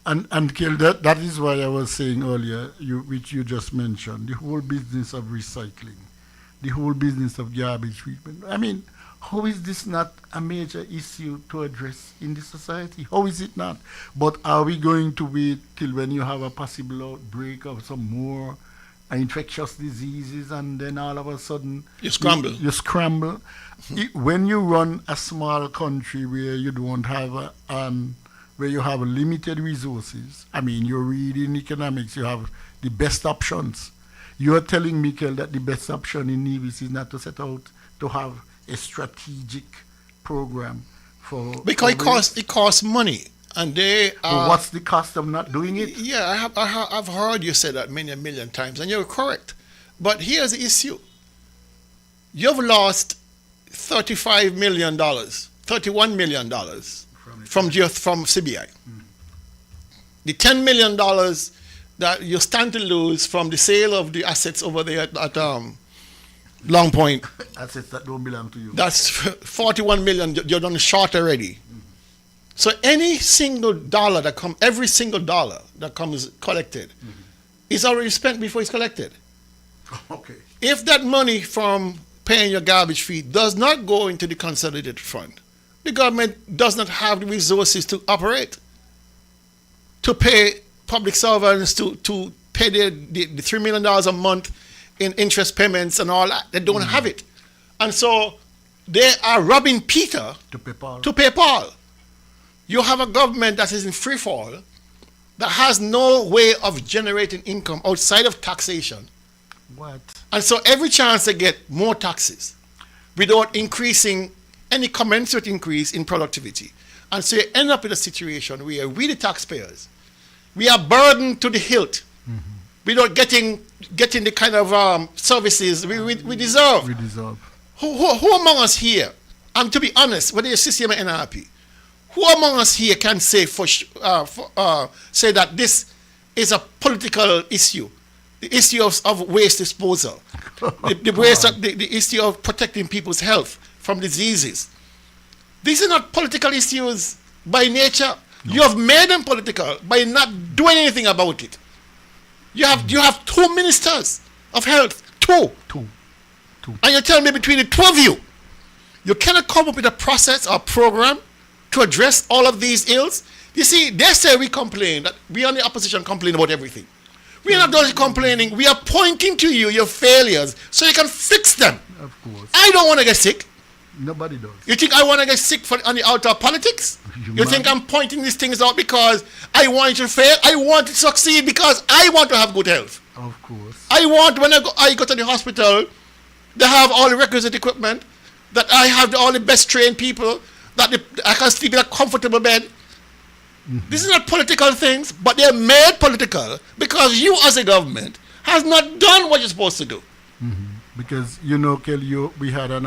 And Kiel, that is why I was saying earlier, which you just mentioned, the whole business of recycling, the whole business of garbage treatment. I mean, how is this not a major issue to address in the society? How is it not? But are we going to wait till when you have a possible outbreak of some more infectious diseases, and then all of a sudden you scramble? When you run a small country where you don't have where you have limited resources, I mean, you're reading economics, you have the best options. You are telling Mikel that the best option in Nevis is not to set out to have a strategic program for... Because it costs money. And they are... what's the cost of not doing it? Yeah, I've heard you say that many a million times, and you're correct. But here's the issue. You've lost $31 million from CBI. The $10 million that you stand to lose from the sale of the assets over there at Long Point. Assets that don't belong to you. That's $41 million. You're done short already. So every single dollar that comes collected is already spent before it's collected. Okay. If that money from paying your garbage fee does not go into the consolidated fund, the government does not have the resources to operate, to pay public servants, to pay the $3 million a month in interest payments and all that. They don't have it. And so they are robbing Peter to pay Paul. You have a government that is in free fall, that has no way of generating income outside of taxation. What? And so every chance they get more taxes without increasing any commensurate increase in productivity. And so you end up in a situation where we, the taxpayers, we are burdened to the hilt without getting the kind of services we deserve. Who among us here, to be honest, whether you're CCM or NRP, who among us here can say say that this is a political issue, the issue of waste disposal, the issue of protecting people's health from diseases? These are not political issues by nature. No. You have made them political by not doing anything about it. You have two ministers of health, two. And you tell me between the two of you, you cannot come up with a process or program to address all of these ills? You see, they say we complain, that we on the opposition complain about everything. We are not just complaining, we are pointing to you, your failures, so you can fix them. Of course. I don't want to get sick. Nobody does. You think I want to get sick on the altar of politics? You think I'm pointing these things out because I want you to fail? I want to succeed because I want to have good health. Of course. I want, when I go to the hospital, they have all the requisite equipment, that I have all the best trained people, that I can sleep in a comfortable bed. Mm-hmm. This is not political things, but they're made political because you as a government has not done what you're supposed to do. Mm-hmm. Because, Kelly, we had a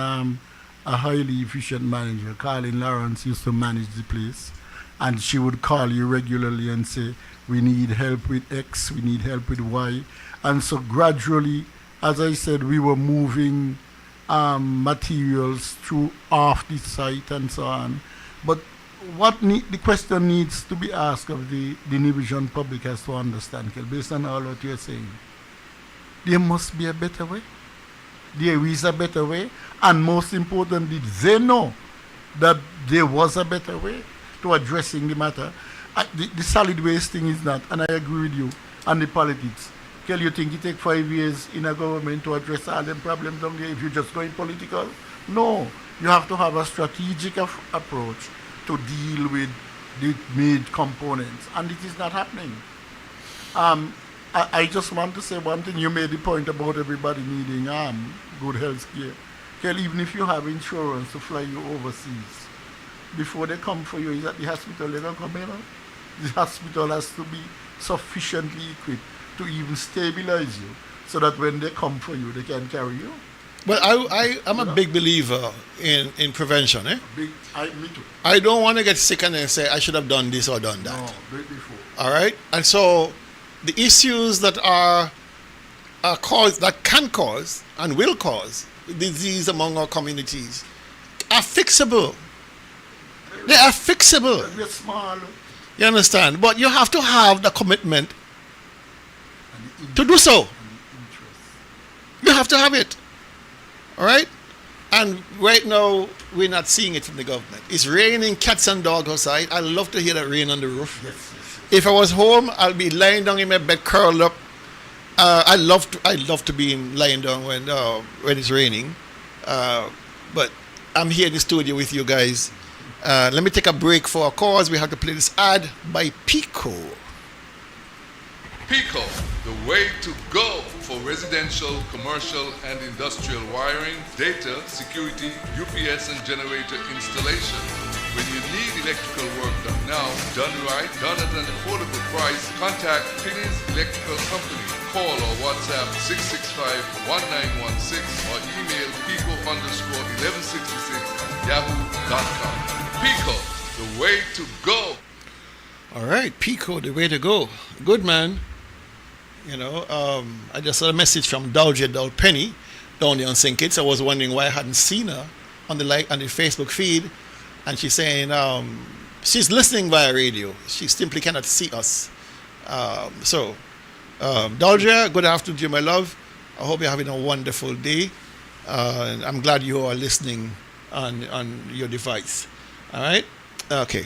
highly efficient manager, Colin Lawrence, used to manage the place, and she would call you regularly and say, we need help with X, we need help with Y. And so gradually, as I said, we were moving materials through off the site and so on. But the question needs to be asked of the Division public has to understand, Kel, based on all what you're saying. There must be a better way. There is a better way, and most importantly, they know that there was a better way to addressing the matter. The solid waste thing is not, and I agree with you, and the politics. Kel, you think it take 5 years in a government to address all them problems down there if you're just going political? No, you have to have a strategic approach to deal with the made components, and it is not happening. I just want to say one thing. You made the point about everybody needing good health care. Kel, even if you have insurance to fly you overseas, before they come for you, is at the hospital they're going to come in? The hospital has to be sufficiently equipped to even stabilize you so that when they come for you, they can carry you. Well, I'm a big believer in prevention. Me too. I don't want to get sick and then say I should have done this or done that. No, before. All right? And so the issues that are caused, that can cause and will cause disease among our communities are fixable. They are fixable. They're small. You understand? But you have to have the commitment to do so. You have to have it. All right? And right now, we're not seeing it from the government. It's raining cats and dogs outside. I love to hear that rain on the roof. Yes. If I was home, I'll be lying down in my bed, curled up. I love to be lying down when it's raining. But I'm here in the studio with you guys. Let me take a break for a cause. We have to play this ad by Pico. Pico, the way to go for residential, commercial, and industrial wiring, data, security, UPS, and generator installation. When you need electrical work done now, done right, done at an affordable price, contact Pinney's Electrical Company. Call or WhatsApp 665-1916 or email pico_1166@yahoo.com. Pico, the way to go. All right, Pico, the way to go. Good man. I just saw a message from Dulce Penny down there on St. Kitts. I was wondering why I hadn't seen her on the Facebook feed, and she's saying she's listening via radio. She simply cannot see us. Dulce, good afternoon to you, my love. I hope you're having a wonderful day. And I'm glad you are listening on your device. All right? Okay.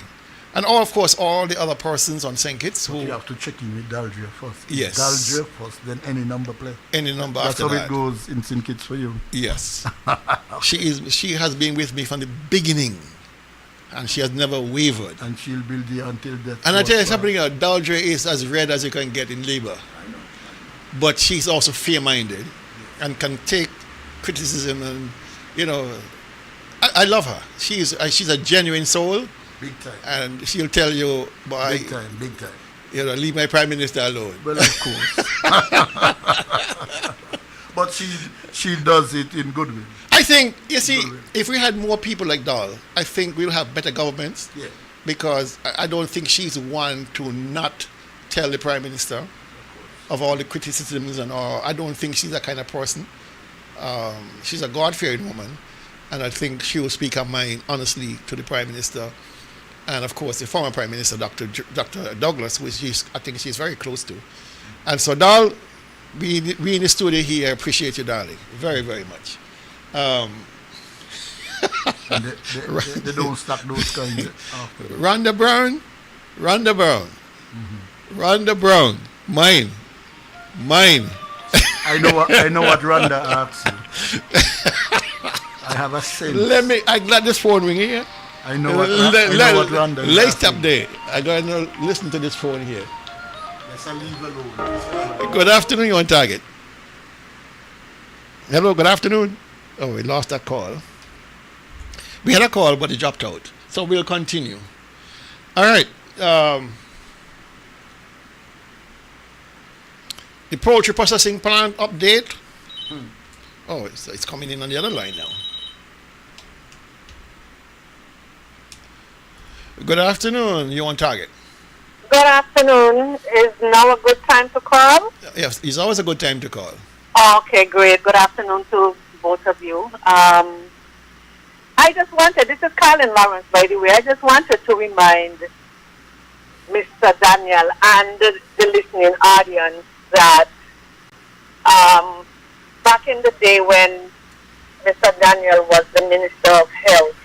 And of course, all the other persons on St. Kitts who... You have to check in with Dulce first. Yes. Dulce first, then any number play. Any number That's after how that. it goes in St. Kitts for you. Yes. She has been with me from the beginning. And she has never wavered. And she'll be there until death. And I tell you something, Dulce is as red as you can get in labor. I know. But she's also fair-minded and can take criticism and, I love her. She's a genuine soul. Big time. And she'll tell you, boy, big time. Leave my prime minister alone. Well, of course. But she does it in good will. I think, you see, if we had more people like Doll, I think we'll have better governments. Yeah. Because I don't think she's one to not tell the prime minister of all the criticisms and all. I don't think she's that kind of person. She's a God-fearing woman. And I think she will speak her mind honestly to the prime minister. And of course, the former Prime Minister, Dr. Douglas, which I think she's very close to. And so, Dal, we in the studio here appreciate you, darling, very, very much. And they don't stock those kinds after that. Rhonda Brown. Rhonda Brown. Mine. I know what Rhonda asks you. I have a sense. I glad this phone ring here. I know what Rhonda is Let's stop asking. there. I gotta listen to this phone here. Let's leave alone. Good afternoon, you're on target. Hello, good afternoon. Oh, we lost that call. We had a call, but it dropped out. So we'll continue. All right. The poultry processing plant update. Oh, it's coming in on the other line now. Good afternoon. You're on target. Good afternoon. Is now a good time to call? Yes, it's always a good time to call. Okay, great. Good afternoon to both of you. I just wanted, this is Carlin Lawrence, by the way, I just wanted to remind Mr. Daniel and the listening audience that back in the day when Mr. Daniel was the Minister of Health,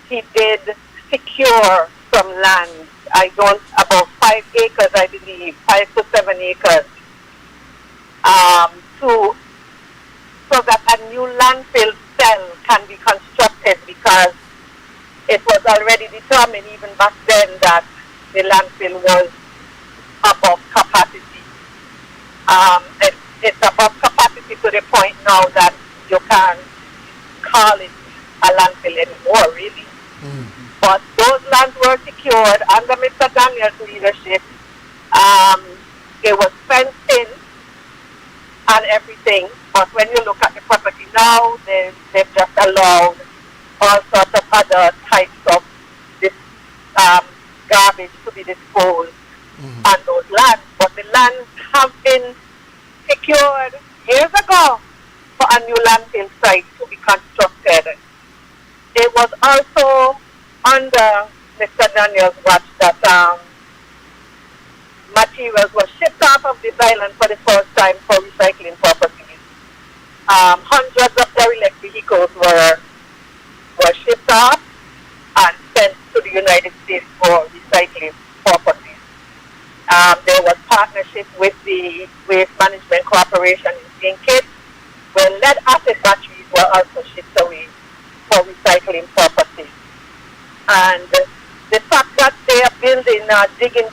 he did secure some land, about 5 acres, I believe, 5 to 7 acres, so that a new landfill cell can be constructed, because it was already determined even back then that the landfill was above capacity. It's above capacity to the point now that you can't call it a landfill anymore, really. But those lands were secured under Mr. Daniel's leadership. It was fenced in and everything. But when you look at the property now, they've just allowed all sorts of other types of this garbage to be disposed on those lands. But the lands have been secured years ago for a new landfill site to be constructed. It was also under Mr. Daniel's watch that materials were shipped off of this island for the first time for recycling purposes. Hundreds of derelict vehicles were shipped off and sent to the United States for recycling purposes. There was partnership with the Waste Management Corporation in St. Kitts, where lead acid batteries were also shipped away for recycling purposes. And the fact that they are building, digging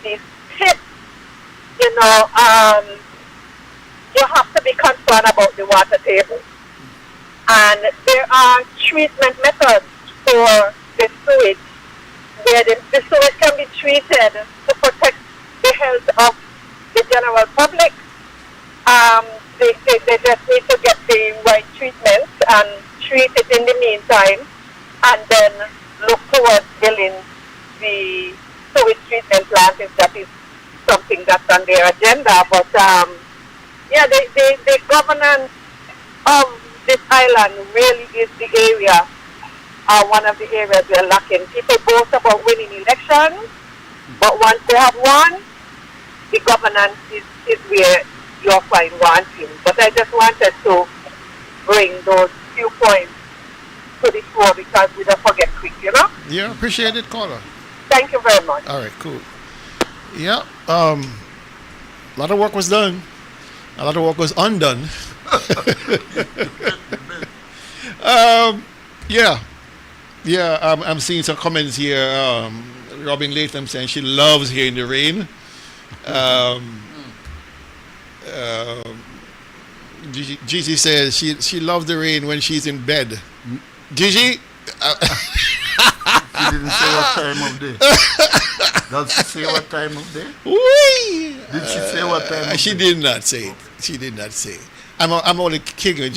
these pits, you have to be concerned about the water table. And there are treatment methods for the sewage, where the sewage can be treated to protect the health of the general public. They just need to get the right treatment and treat it in the meantime, and then look towards building the sewage treatment plant if that is something that's on their agenda. But the governance of this island really is the area, one of the areas we're lacking. People boast about winning elections, but once they have won, the governance is where you'll find wanting. But I just wanted to bring those few points to the fore because we don't forget quick, Yeah, appreciate it, caller. Thank you very much. All right, cool. Yeah, a lot of work was done. A lot of work was undone. I'm seeing some comments here. Robin Latham saying she loves hearing the rain. Gigi says she loves the rain when she's in bed. Gigi? She didn't say what time of day. Does she say what time of day? Whee! Did she say what time of day? She did not say it. She did not say it. I'm only kidding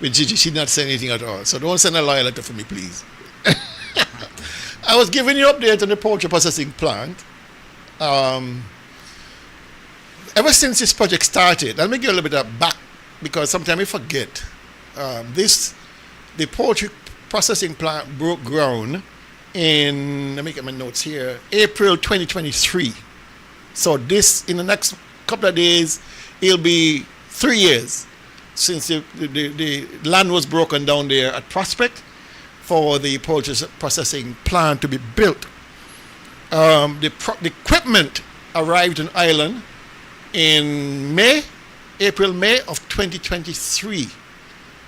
with Gigi. She did not say anything at all. So don't send a liar letter for me, please. I was giving you an update on the poultry processing plant. Ever since this project started, let me give a little bit of back because sometimes we forget. The poultry processing plant broke ground in, let me get my notes here, April 2023. So in the next couple of days, it'll be 3 years. since the land was broken down there at Prospect for the poultry processing plant to be built. The equipment arrived in Ireland in April, May of 2023,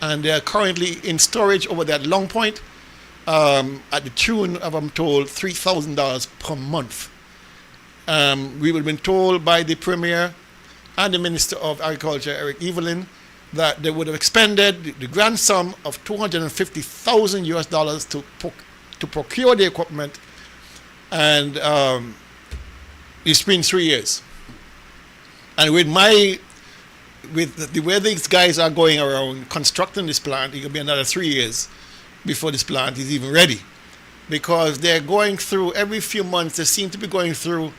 and they are currently in storage over there at Long Point at the tune of, I'm told, $3,000 per month. We have been told by the Premier and the Minister of Agriculture, Eric Evelyn, that they would have expended the grand sum of $250,000 to procure the equipment, and it's been 3 years. And with the way these guys are going around constructing this plant, it could be another 3 years before this plant is even ready, because they're going through, every few months they seem to be going through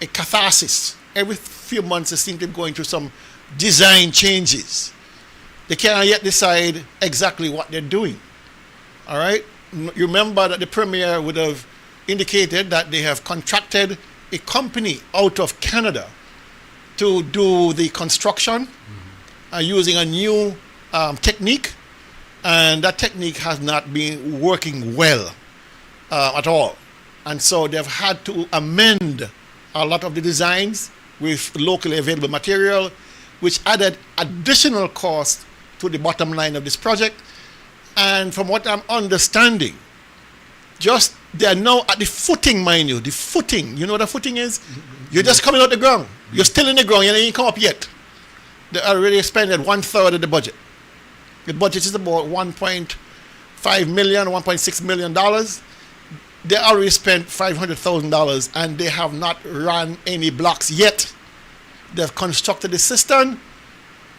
a catharsis. Every few months they seem to be going through some design changes. They cannot yet decide exactly what they're doing. All right? You remember that the Premier would have indicated that they have contracted a company out of Canada to do the construction using a new technique, and that technique has not been working well at all. And so they've had to amend a lot of the designs with locally available material, which added additional cost to the bottom line of this project. And from what I'm understanding, just they are now at the footing, mind you, the footing. You know what a footing is? You're just coming out the ground. You're still in the ground. You ain't come up yet. They already expended 1/3 of the budget. The budget is about $1.5 million, $1.6 million. They already spent $500,000, and they have not run any blocks yet. They've constructed the cistern.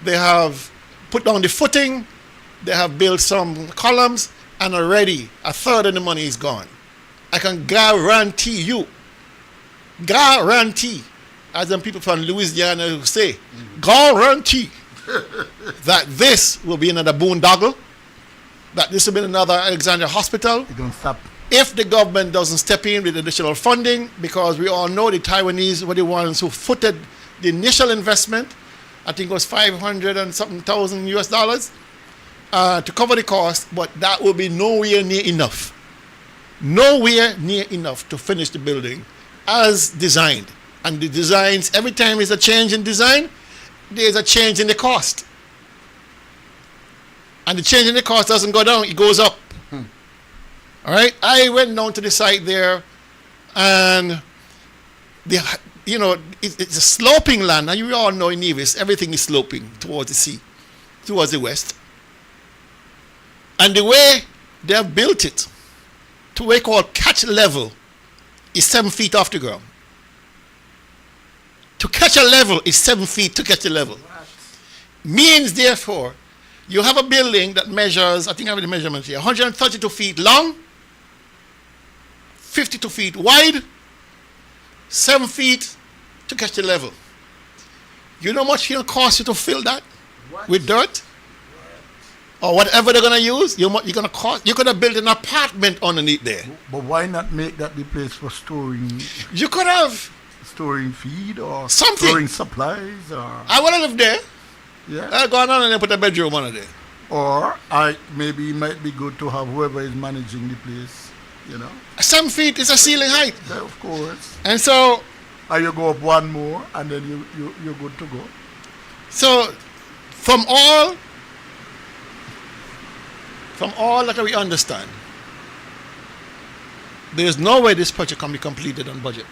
They have put down the footing. They have built some columns, and already 1/3 of the money is gone. I can guarantee you, as them people from Louisiana say, guarantee that this will be another boondoggle, that this will be another Alexandria Hospital. It don't stop. If the government doesn't step in with additional funding, because we all know the Taiwanese were the ones who footed the initial investment, I think it was $500 and something thousand US, to cover the cost, but that will be nowhere near enough. Nowhere near enough to finish the building as designed. And the designs, every time there's a change in design, there's a change in the cost. And the change in the cost doesn't go down, it goes up. All right, I went down to the site there, and it's a sloping land. And you all know in Nevis, everything is sloping towards the sea, towards the west. And the way they have built it, to what we call catch level, is 7 feet off the ground. To catch a level is 7 feet to catch a level. Means, therefore, you have a building that measures, I think I have the measurement here, 132 feet long, 52 feet wide, 7 feet to catch the level. You know how much it'll cost you to fill that with dirt? Or whatever they're going to use? You're going to build an apartment underneath there. But why not make that the place for storing? You could have. Storing feed or something. Storing supplies or. I want to live there. Yeah. I'll go on and put a bedroom on there. Or maybe it might be good to have whoever is managing the place, 7 feet is a ceiling height. Yeah, of course. And so. And you go up one more and then you're good to go. So, from all that we understand, there's no way this project can be completed on budget.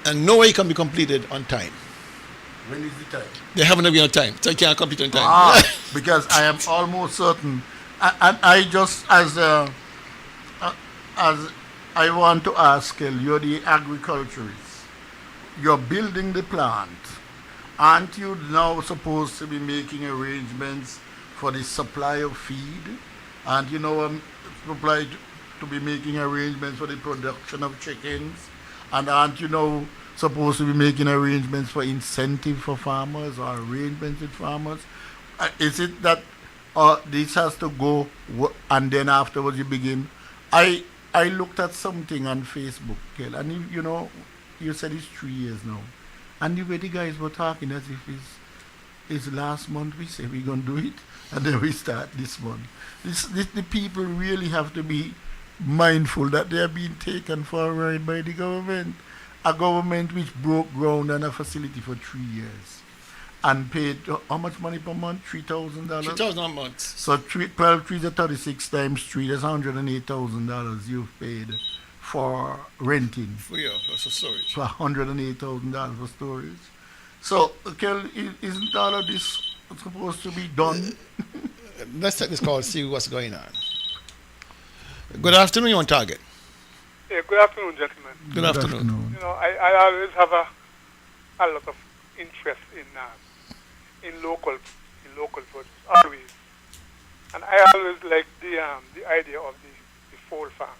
And no way it can be completed on time. When is the time? They haven't been on time, so it can't complete on time. Because I am almost certain, and I just, as I want to ask you, you're the agriculturist, you're building the plant, aren't you now supposed to be making arrangements for the supply of feed? And supposed to be making arrangements for the production of chickens? And aren't you now supposed to be making arrangements for incentive for farmers or arrangements with farmers? Is it that this has to go and then afterwards you begin? I looked at something on Facebook, Kel, and you said it's 3 years now. And the way the guys were talking as if is last month we say we're going to do it, and then we start this month. The people really have to be mindful that they are being taken for a ride by the government. A government which broke ground on a facility for 3 years and paid how much money per month? $3,000? $3,000 a month. So 12 trees are 36 times 3, that's $108,000 you've paid for renting. For storage. For $108,000 for storage. So, Kel, isn't all of this supposed to be done? Let's take this call, see what's going on. Good afternoon, you're on target. Yeah, good afternoon, gentlemen. Good afternoon. You know, I always have a lot of interest in local produce, always. And I always like the idea of the fall farm.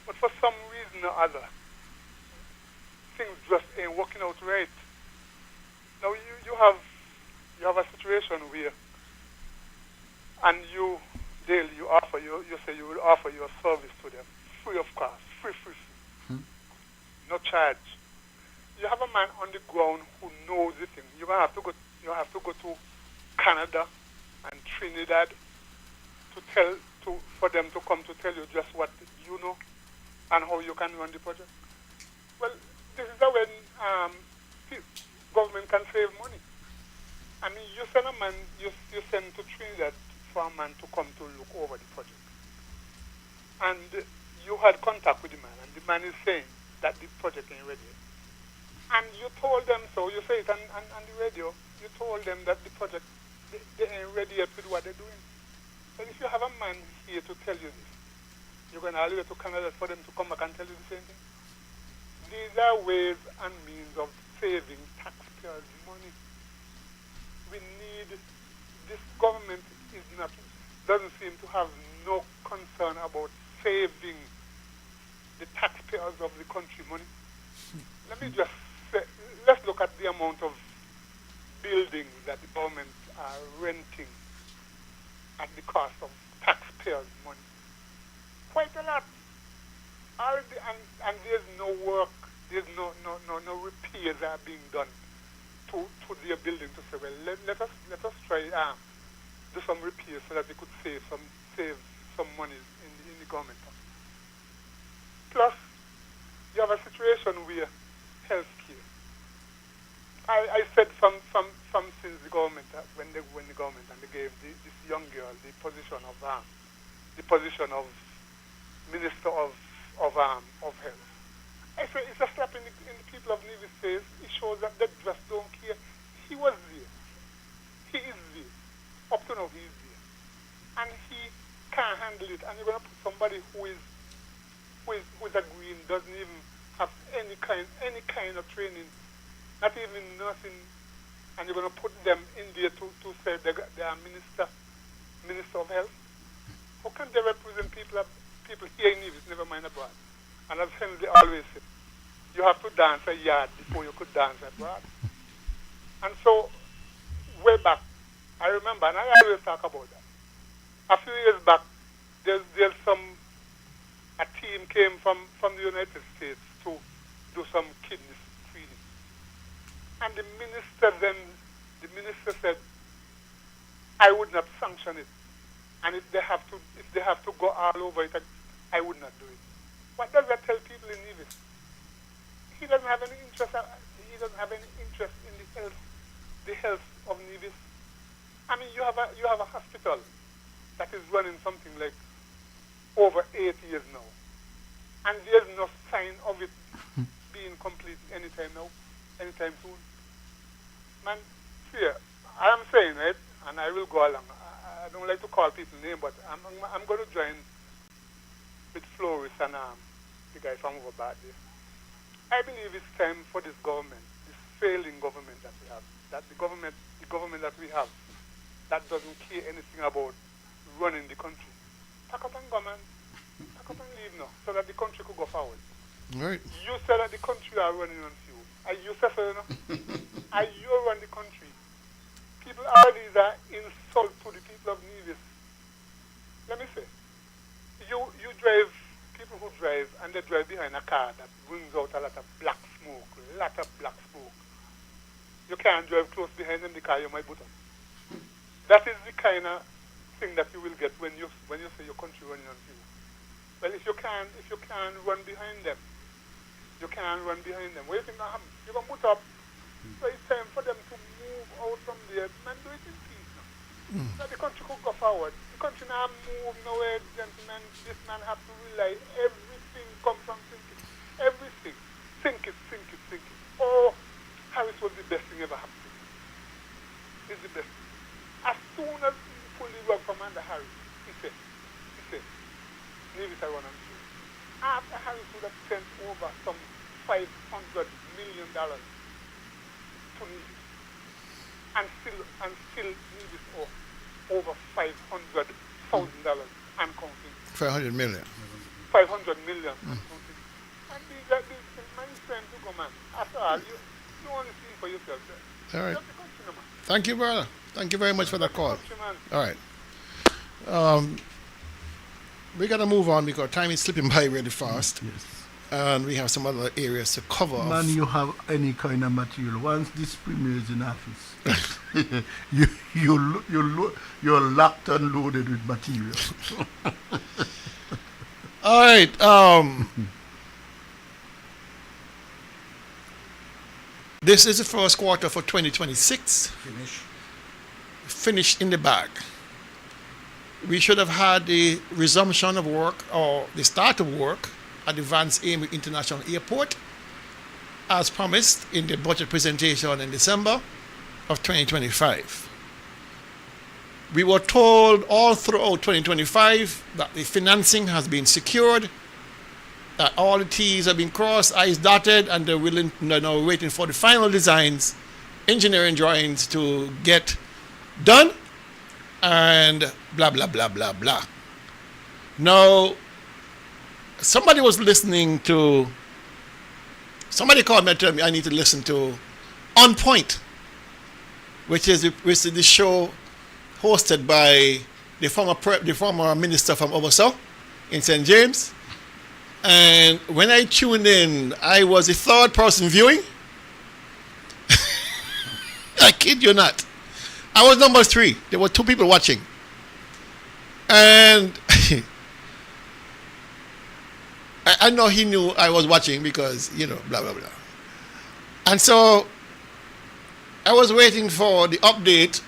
But for some reason or other, things just ain't working out right. Now you have a situation where, and you say you will offer your service to them free of cost, free, no charge. You have a man on the ground who knows the thing. You have to go to Canada and Trinidad for them to come to tell you just what you know and how you can run the project. Well, this is when government can save money. I mean, you send a man, you send to Trinidad for a man to come to look over the project. And you had contact with the man, and the man is saying that the project ain't ready. And you told them so, you say it on the radio, you told them that the project, they ain't ready yet with what they're doing. But if you have a man here to tell you this, you're going to allow to Canada for them to come back and tell you the same thing? These are ways and means of saving taxpayers' money. We need, this government doesn't seem to have no concern about saving the taxpayers of the country money. Let me just say, let's look at the amount of buildings that the government are renting at the cost of taxpayers' money. Quite a lot. And there's no work, there's no repairs are being done to their building to say, well, let us try do some repairs so that they could save some money in the government. Plus, you have a situation where health care. I said from since the government when the government and they gave this young girl the position of Minister of Health. I say it's a slap in the people of Nevis face. It shows that they just don't care. He was there. He is there. Up to now he is there. And he can't handle it. And you're going to put somebody who is agreeing, doesn't even have any kind of training, not even nursing, and you're going to put them in there to say they are Minister of Health. How can they represent people here in Nevis, never mind abroad? And as Henry always said, you have to dance a yard before you could dance abroad. And so, way back, I remember, and I always talk about that. A few years back, there's a team came from the United States to do some kidney screening. And the minister said, I would not sanction it. And if they have to go all over it, I would not do it. What does that tell people in Nevis? He doesn't have any interest. He doesn't have any interest in the health of Nevis. I mean, you have a hospital that is running something like over 8 years now, and there's no sign of it being complete anytime soon. Man, see, I am saying it, and I will go along. I don't like to call people names, but I'm going to join with Floris and the guy from over back there. I believe it's time for this government, this failing government that we have, that the government that we have, that doesn't care anything about running the country. Pack up and go, man. Pack up and leave now, so that the country could go forward. Right. You said that the country are running on fuel. You said so, you know? You run the country. People already are insult to the people of Nevis. Let me say, you drive, people who drive, and they drive behind a car that brings out a lot of black smoke. You can't drive close behind them, the car you might put up. That is the kind of thing that you will get when you say your country running on fuel. Well, if you can't run behind them, what do you think will happen? You're gonna put up. So it's time for them to move out from there and do it in peace now. So the country could go forward. The country now move nowhere, gentlemen. This man have to rely. Everything comes from thinking. Everything. Think it. Oh, Harris was the best thing ever happened. He's the best. As soon as he pulled the rug from under Harris, he said, leave it around and do it. After Harris would have spent over some $500 million to Nevis, and still Nevis over $500,000 and counting. 500 million. 500 million and counting. And these many friends to go, man. After all, you only see for yourself. All right. Just the country, man. Thank you, brother. Thank you very much for that call. Country, man. All right. We got to move on because time is slipping by really fast. Yes. And we have some other areas to cover. Man, you have any kind of material. Once this premier is in office, you're locked and loaded with material. All right. This is the first quarter for 2026. Finished in the bag. We should have had the resumption of work or the start of work at the Vance Amy International Airport as promised in the budget presentation in December of 2025. We were told all throughout 2025 that the financing has been secured, that all the T's have been crossed, I's dotted, and they're now waiting for the final designs, engineering drawings to get done, and blah, blah, blah, blah, blah. Now, somebody called me and told me I need to listen to On Point, which is the show hosted by the former minister from Obaso in St. James. And when I tuned in, I was the third person viewing. I kid you not. I was number 3. There were 2 people watching. And I know he knew I was watching because, blah, blah, blah. And so I was waiting for the update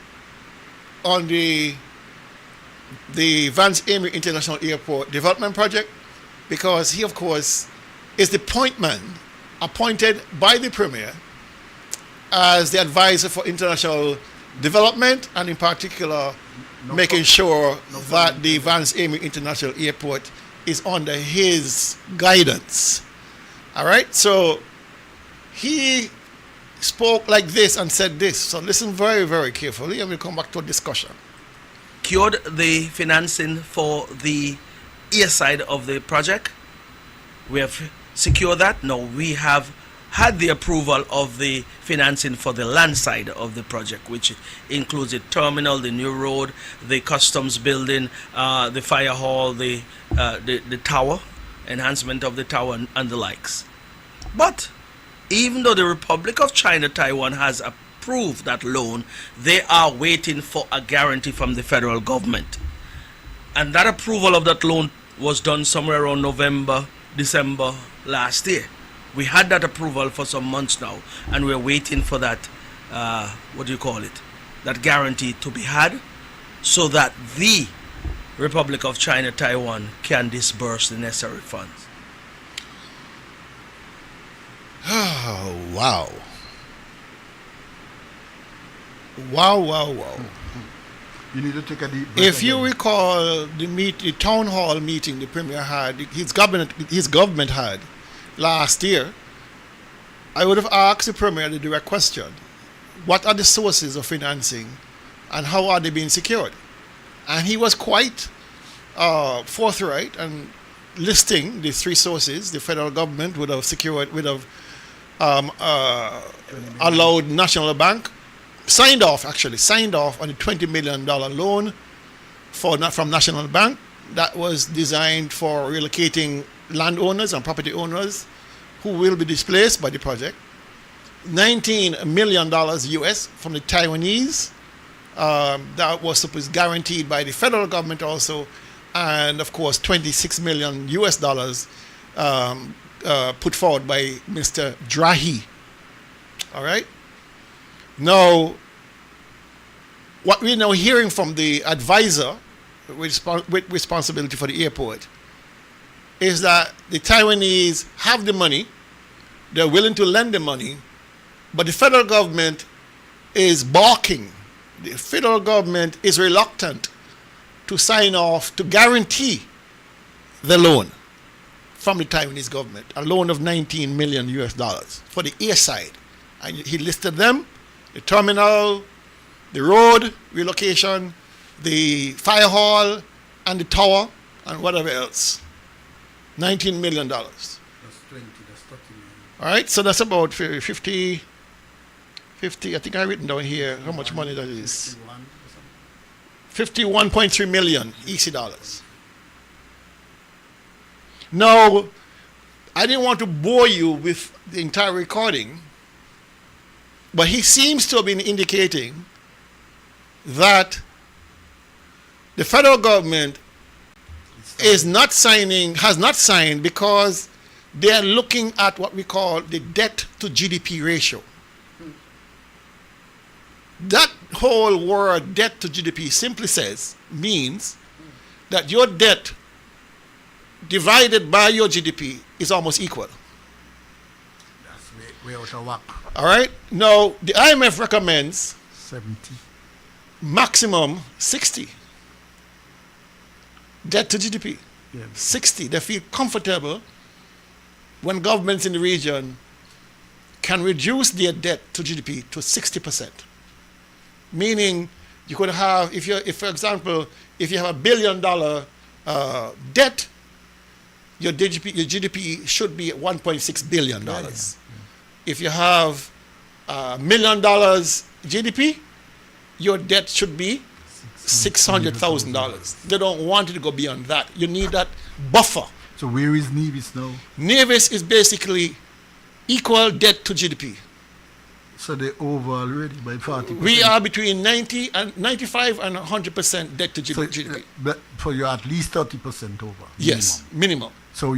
on the Vance Amy International Airport development project, because he, of course, is the point man appointed by the Premier as the advisor for international development, and in particular making sure that the Vance Amy International Airport is under his guidance. All right? So he spoke like this and said this. So listen very, very carefully, and we'll come back to a discussion. Secured the financing for the ear side of the project. We have secured that. Now we have had the approval of the financing for the land side of the project, which includes the terminal, the new road, the customs building, the fire hall, the tower, enhancement of the tower, and the likes. But even though the Republic of China Taiwan has approved that loan, they are waiting for a guarantee from the federal government. And that approval of that loan was done somewhere around November, December last year. We had that approval for some months now, and we're waiting for that, that guarantee to be had, so that the Republic of China Taiwan can disburse the necessary funds. Oh, wow. Wow. You need to take a deep breath. If you recall the town hall meeting the Premier had, his government had last year, I would have asked the Premier the direct question: what are the sources of financing and how are they being secured? And he was quite forthright and listing the 3 sources the federal government would have allowed National Bank, signed off on the $20 million loan from National Bank that was designed for relocating landowners and property owners who will be displaced by the project. $19 million US from the Taiwanese. That was supposed guaranteed by the federal government also, and of course 26 million US dollars put forward by Mr. Drahi. All right. Now, what we're now hearing from the advisor with responsibility for the airport is that the Taiwanese have the money, they're willing to lend the money, but the federal government is balking. The federal government is reluctant to sign off to guarantee the loan from the Taiwanese government, a loan of 19 million US dollars for the airside. And he listed them: the terminal, the road relocation, the fire hall, and the tower, and whatever else. $19 million. That's 20, that's 30 million. All right, so that's about 50, I think I've written down here how much money that is. 51.3 million EC dollars. Now, I didn't want to bore you with the entire recording, but he seems to have been indicating that the federal government has not signed because they are looking at what we call the debt to GDP ratio. That whole word, debt to GDP, simply means that your debt divided by your GDP is almost equal. That's way out of whack. All right? Now, the IMF recommends 70. Maximum 60. Debt to GDP. Yeah. 60. They feel comfortable when governments in the region can reduce their debt to GDP to 60%. Meaning you could have, if for example, if you have $1 billion debt, your GDP should be $1.6 billion. Yeah. If you have $1 million GDP, your debt should be $600,000. They don't want it to go beyond that. You need that buffer. So where is Nevis now? Nevis is basically equal debt to GDP. So they're over already by 40%. We are between 95 and 100% debt to GDP. But for you at least 30% over. Yes, minimum. So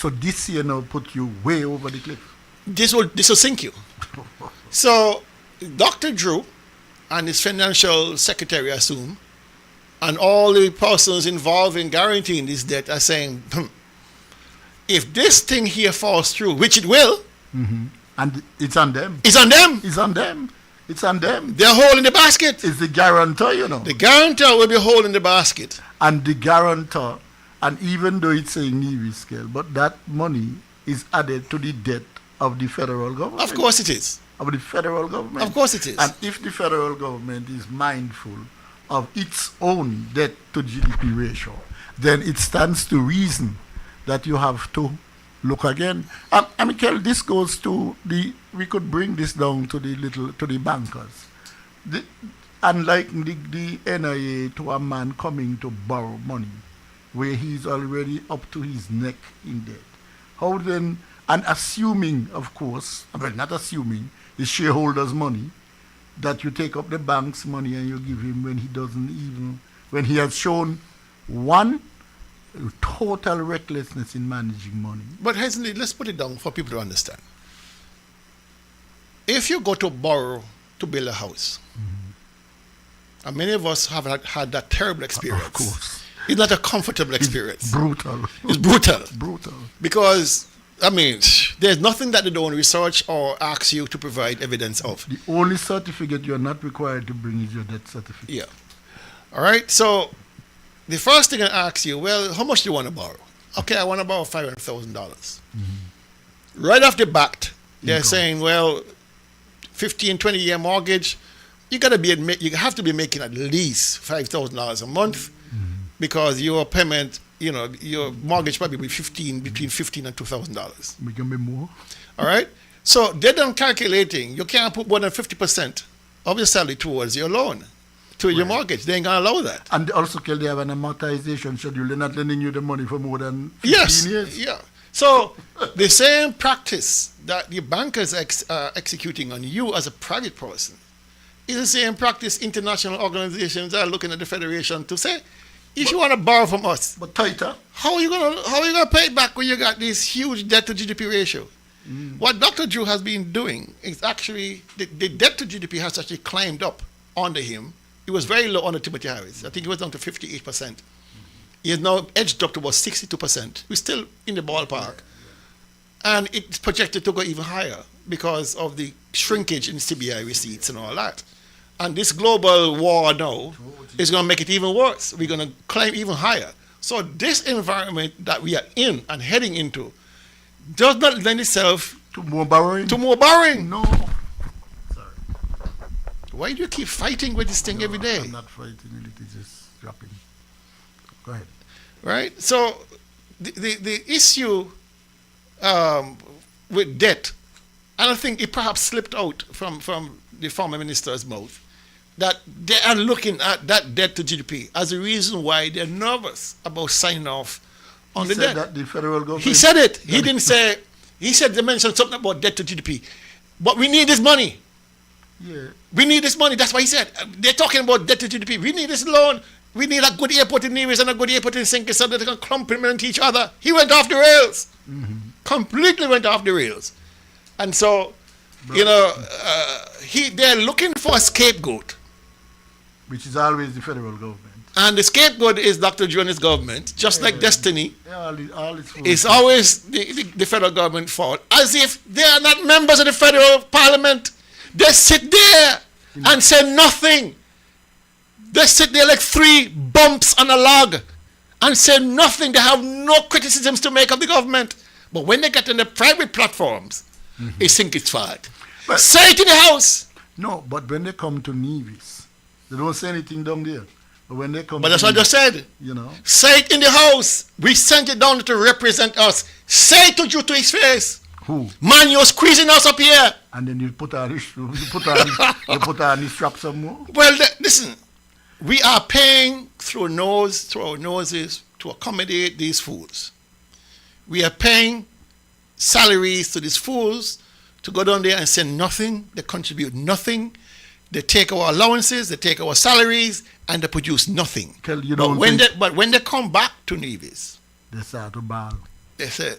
this year now put you way over the cliff. This will sink you. So Dr. Drew and his financial secretary, I assume, and all the persons involved in guaranteeing this debt are saying, if this thing here falls through, which it will, and it's on them. It's on them. It's on them. It's on them. They're holding the basket. It's the guarantor, you know. The guarantor will be holding the basket. And the guarantor, and even though it's a Nevis scale, but that money is added to the debt of the federal government. Of course it is. Of the federal government. Of course it is. And if the federal government is mindful of its own debt to GDP ratio, then it stands to reason that you have to look again. Michael, this goes to we could bring this down to the bankers. Unlike the NIA to a man coming to borrow money where he's already up to his neck in debt. How then, and assuming, of course, well, not assuming, the shareholders' money, that you take up the bank's money and you give him when he has shown one, total recklessness in managing money. But Hesley, let's put it down for people to understand. If you go to borrow to build a house, and many of us have had that terrible experience. Of course. It's not a comfortable experience. It's brutal. It's brutal. Brutal. Because, there's nothing that they don't research or ask you to provide evidence of. The only certificate you're not required to bring is your debt certificate. Yeah. All right? So, the first thing I ask you, well, how much do you want to borrow? Okay, I want to borrow $500,000. Right off the bat, they're saying, well, 15, 20-year mortgage, you have to be making at least $5,000 a month because your payment, your mortgage probably be between $15 and $2,000. It can be more. All right? So they're done calculating. You can't put more than 50% of your salary towards your loan, your mortgage. They ain't going to allow that. And also, they have an amortization schedule. They're not lending you the money for more than 15 years. Yeah. So the same practice that the bankers are executing on you as a private person is the same practice international organizations are looking at the federation to say, if you want to borrow from us, but tighter, how are you gonna pay it back when you got this huge debt to GDP ratio? What Dr. Drew has been doing is actually the debt to GDP has actually climbed up under him. It was very low under Timothy Harris. I think it was down to 58%. He has now edged up to about 62%. We're still in the ballpark. And it's projected to go even higher because of the shrinkage in CBI receipts and all that. And this global war now is going to make it even worse. We're going to climb even higher. So this environment that we are in and heading into does not lend itself to more borrowing. No. Sorry. Why do you keep fighting with this thing every day? I'm not fighting it. It is just dropping. Go ahead. Right? So the issue with debt, and I think it perhaps slipped out from the former minister's mouth, that they are looking at that debt to GDP as a reason why they're nervous about signing off on the debt. He said that the federal government... He said it. He didn't say... He said they mentioned something about debt to GDP. But we need this money. Yeah. We need this money. That's what he said. They're talking about debt to GDP. We need this loan. We need a good airport in Nevis and a good airport in St. Kitts so that they can complement each other. He went off the rails. Completely went off the rails. And so, they're looking for a scapegoat. Which is always the federal government. And the scapegoat is Dr. Jones' government, just like Destiny. All it's always the federal government fault, as if they are not members of the federal parliament. They sit there and say nothing. They sit there like three bumps on a log and say nothing. They have no criticisms to make of the government. But when they get in the private platforms, they think it's fault. But say it in the house. No, but when they come to Nevis, they don't say anything down there. But when they come But that's what I just said. Say it in the house. We sent it down to represent us. Say it to his face. Who? Man, you're squeezing us up here. And then you put on his strap some more. Well, listen. We are paying through our noses to accommodate these fools. We are paying salaries to these fools to go down there and say nothing. They contribute nothing. They take our allowances, they take our salaries, and they produce nothing. But when they come back to Nevis, they start to ball. They say,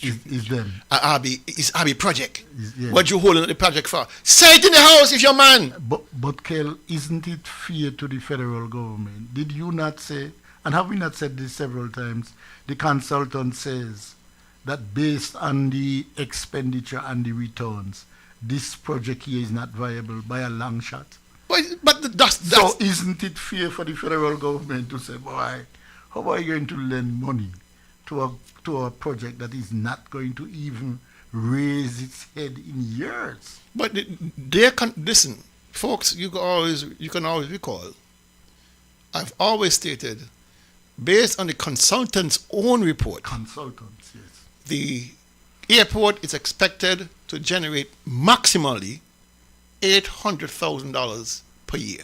it's them. It's Abbey project. What you holding the project for? Say it in the house if you're man. But Kel, isn't it fair to the federal government? Did you not say, and have we not said this several times, the consultant says that based on the expenditure and the returns, this project here is not viable by a long shot. So isn't it fair for the federal government to say, boy, how are you going to lend money to a project that is not going to even raise its head in years? But listen, folks, you can always recall, I've always stated, based on the consultant's own report, the airport is expected to generate maximally $800,000 per year.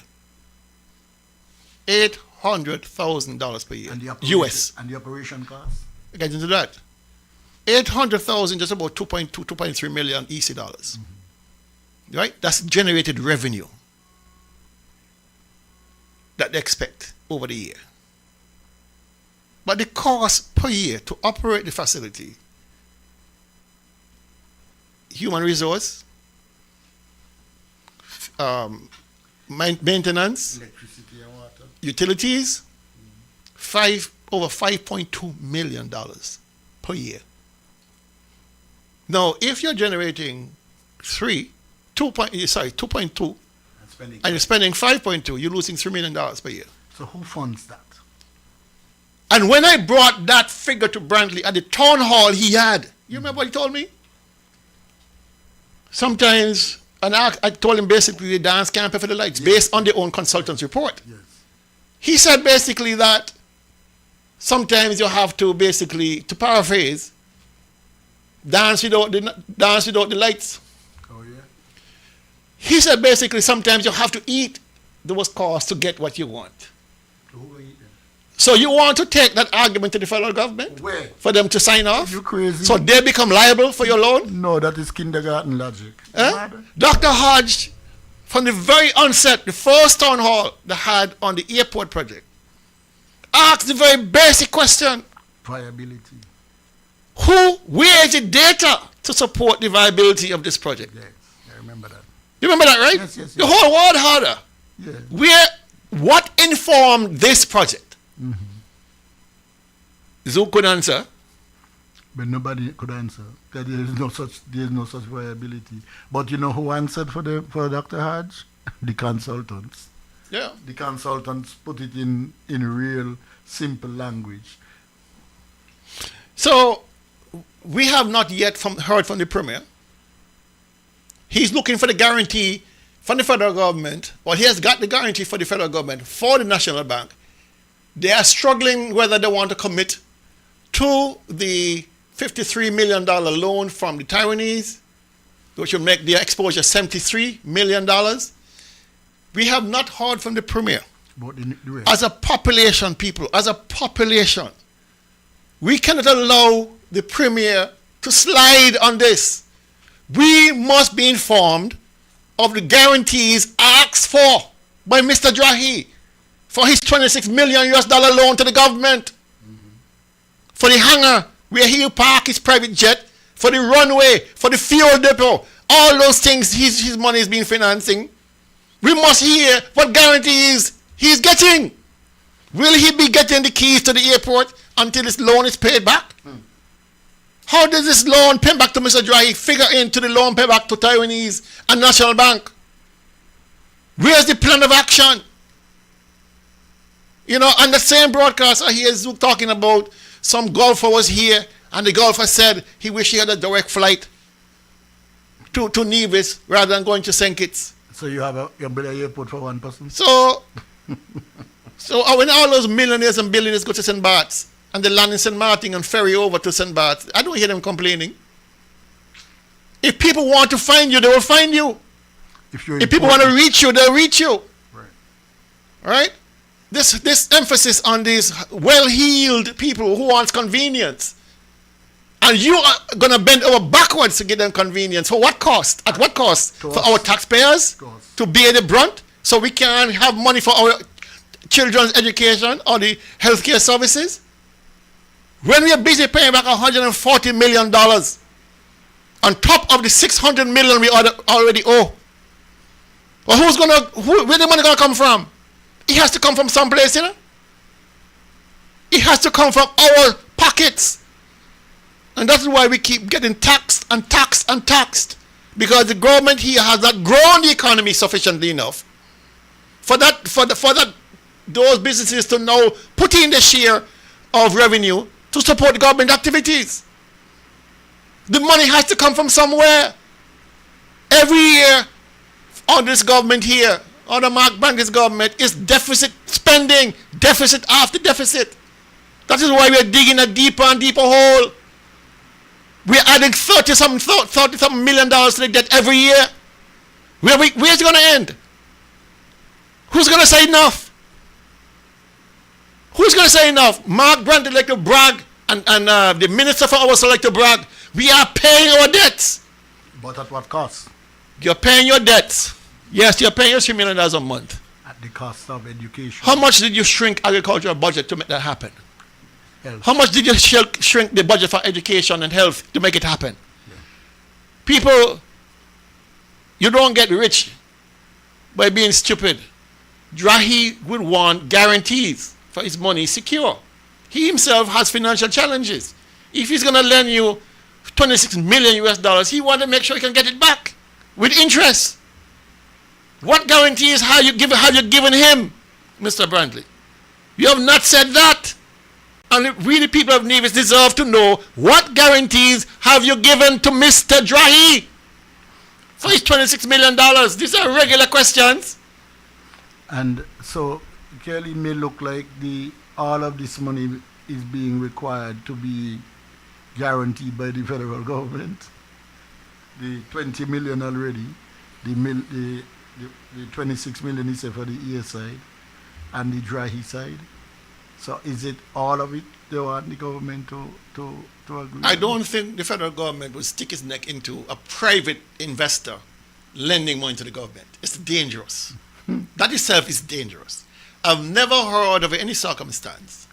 $800,000 per year. US. And the operation cost? Get into that. 800,000, just about 2.3 million EC dollars. Right? That's generated revenue that they expect over the year. But the cost per year to operate the facility, human resource, maintenance, electricity and water, utilities, over $5.2 million per year. Now, if you're generating 2.2, and you're spending 5.2, you're losing $3 million per year. So who funds that? And when I brought that figure to Brantley at the town hall he had, you remember what he told me? Sometimes, and I told him basically the dance can't pay for the lights, based on their own consultant's report. Yes. He said basically that sometimes you have to basically, to paraphrase, dance without the lights. Oh yeah. He said basically sometimes you have to eat those costs to get what you want. Who will eat them? So you want to take that argument to the federal government? Where? For them to sign off? You crazy? So they become liable for your loan? No, that is kindergarten logic. Dr. Hodge, from the very onset, the first town hall they had on the airport project, asked the very basic question. Viability. Where is the data to support the viability of this project? Yes, I remember that. You remember that, right? Yes, yes, yes. The whole world had her. Yeah. What informed this project? Mm-hmm. Zoo could answer. But nobody could answer. There is no such viability. But you know who answered for Dr. Hodge? The consultants. Yeah. The consultants put it in real simple language. So we have not yet heard from the Premier. He's looking for the guarantee from the federal government. Well, he has got the guarantee for the federal government for the National Bank. They are struggling whether they want to commit to the $53 million loan from the Taiwanese, which will make their exposure $73 million. We have not heard from the Premier. As a population, people, as a population, we cannot allow the Premier to slide on this. We must be informed of the guarantees asked for by Mr. Drahi for his $26 million loan to the government, for the hangar where he will park his private jet, for the runway, for the fuel depot, all those things his money is being financing. We must hear what guarantees he's getting. Will he be getting the keys to the airport until this loan is paid back? How does this loan pay back to Mr. Drahi figure into the loan payback to Taiwanese and National Bank? Where's the plan of action? You know, on the same broadcast, I hear Zook talking about some golfer was here, and the golfer said he wished he had a direct flight to Nevis rather than going to St. Kitts. So you build an airport for one person? So when all those millionaires and billionaires go to St. Bart's, and they land in St. Martin and ferry over to St. Bart's, I don't hear them complaining. If people want to find you, they will find you. If people want to reach you, they'll reach you. Right. Right? This emphasis on these well-heeled people who want convenience. And you are going to bend over backwards to get them convenience. For what cost? At what cost? For our taxpayers? To bear the brunt? So we can have money for our children's education or the healthcare services? When we are busy paying back $140 million on top of the $600 million we already owe. Well, where the money gonna come from? It has to come from someplace, you know? It has to come from our pockets. And that's why we keep getting taxed and taxed and taxed. Because the government here has not grown the economy sufficiently enough for those businesses to now put in the share of revenue to support government activities. The money has to come from somewhere. Every year on this government here, on the Mark Brandy's government, is deficit spending, deficit after deficit. That is why we are digging a deeper and deeper hole. We are adding $30-something million to the debt every year. Where's it going to end? Who's going to say enough? Who's going to say enough? Mark Brandy like to brag, and the Minister for Ours like to brag. We are paying our debts. But at what cost? You're paying your debts. Yes, you're paying your $3 million a month. At the cost of education. How much did you shrink agricultural budget to make that happen? Health. How much did you shrink the budget for education and health to make it happen? Yeah. People, you don't get rich by being stupid. Drahi would want guarantees for his money secure. He himself has financial challenges. If he's going to lend you $26 million, he wants to make sure he can get it back with interest. What guarantees have you given him, Mr. Brantley? You have not said that. And we, the people of Nevis, deserve to know what guarantees have you given to Mr. Drahi for his $26 million. These are regular questions. And so clearly it may look like all of this money is being required to be guaranteed by the federal government. The 20 million already, the 26 million is for the ES side and the Drahi side. So is it all of it they want the government to agree? I don't think the federal government will stick its neck into a private investor lending money to the government. It's dangerous. That itself is dangerous. I've never heard of any circumstance,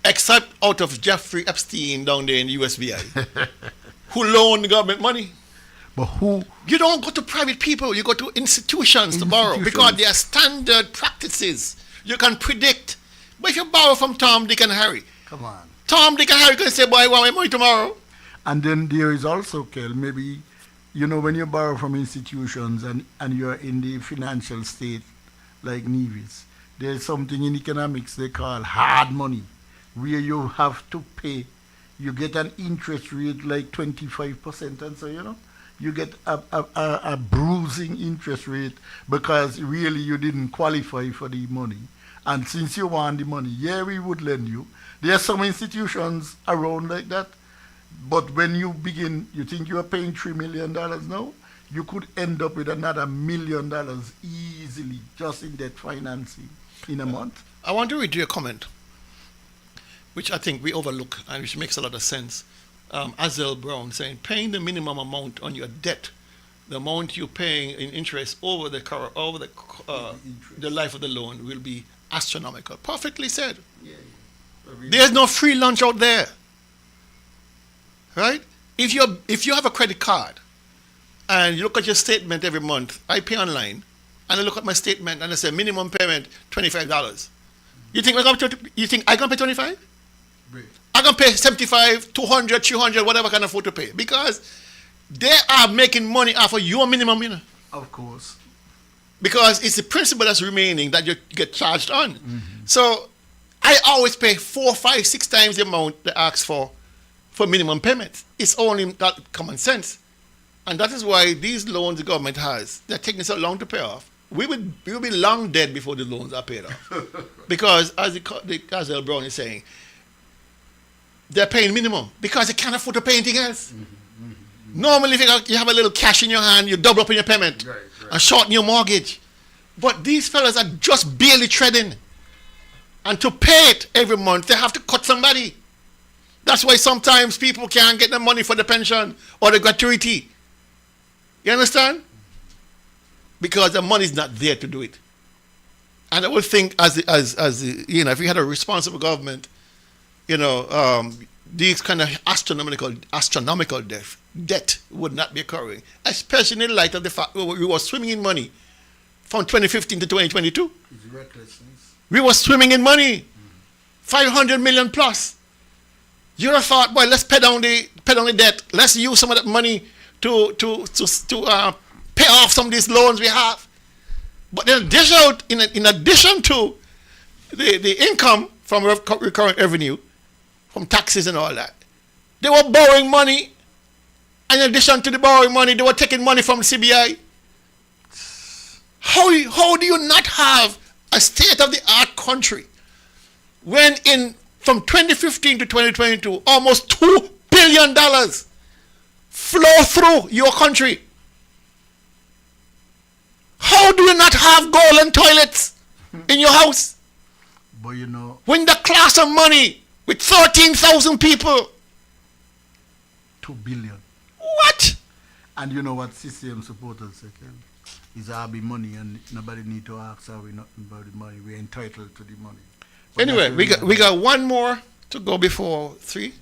except out of Jeffrey Epstein down there in the USVI, who loaned the government money. But who? You don't go to private people, you go to institutions to borrow because they are standard practices. You can predict. But if you borrow from Tom, Dick, and Harry, come on. Tom, Dick, and Harry can say, boy, I want my money tomorrow. And then there is also, Kel, maybe, you know, when you borrow from institutions and you're in the financial state like Nevis, there's something in economics they call hard money, where you have to pay. You get an interest rate like 25%, and so, you know, you get a bruising interest rate because really you didn't qualify for the money. And since you want the money, yeah, we would lend you. There are some institutions around like that. But when you begin, you think you are paying $3 million now, you could end up with another $1 million easily just in that financing in a month. I want to read you a comment, which I think we overlook and which makes a lot of sense. Azel Brown saying, paying the minimum amount on your debt, the amount you're paying in interest over the life of the loan will be astronomical. Perfectly said. Yeah. There's no free lunch out there. Right? If you have a credit card and you look at your statement every month, I pay online, and I look at my statement and I say minimum payment $25. You think I'm gonna pay 25? Right. I'm gonna pay 75, 200, 300, whatever I can afford to pay because they are making money off of your minimum, you know. Of course. Because it's the principle that's remaining that you get charged on. Mm-hmm. So I always pay 4, 5, 6 times the amount they ask for minimum payments. It's only that common sense. And that is why these loans the government has, they're taking so long to pay off. We will be long dead before the loans are paid off. Because as Gazelle Brown is saying, they're paying minimum because they can't afford to pay anything else. Mm-hmm. Mm-hmm. Normally if you have a little cash in your hand, you double up in your payment and shorten your mortgage. But these fellas are just barely treading. And to pay it every month, they have to cut somebody. That's why sometimes people can't get the money for the pension or the gratuity. You understand? Because the money is not there to do it. And I would think as you know, if we had a responsible government, you know, these kind of astronomical debt would not be occurring, especially in light of the fact we were swimming in money from 2015 to 2022. It's recklessness. We were swimming in money, 500 million plus. You'd have thought, boy, let's pay down the debt. Let's use some of that money to pay off some of these loans we have. But then in addition to the income from recurrent revenue, from taxes and all that, they were borrowing money. And in addition to the borrowing money, they were taking money from the CBI. How do you not have a state-of-the-art country when from 2015 to 2022, almost $2 billion flow through your country? How do you not have golden toilets in your house? But you know, when the class of money with 13,000 people, $2 billion. What? And you know what CCM supporters say? Is our be money and nobody need to ask are we nothing about the money. We're entitled to the money. But anyway, we got one more to go before 3.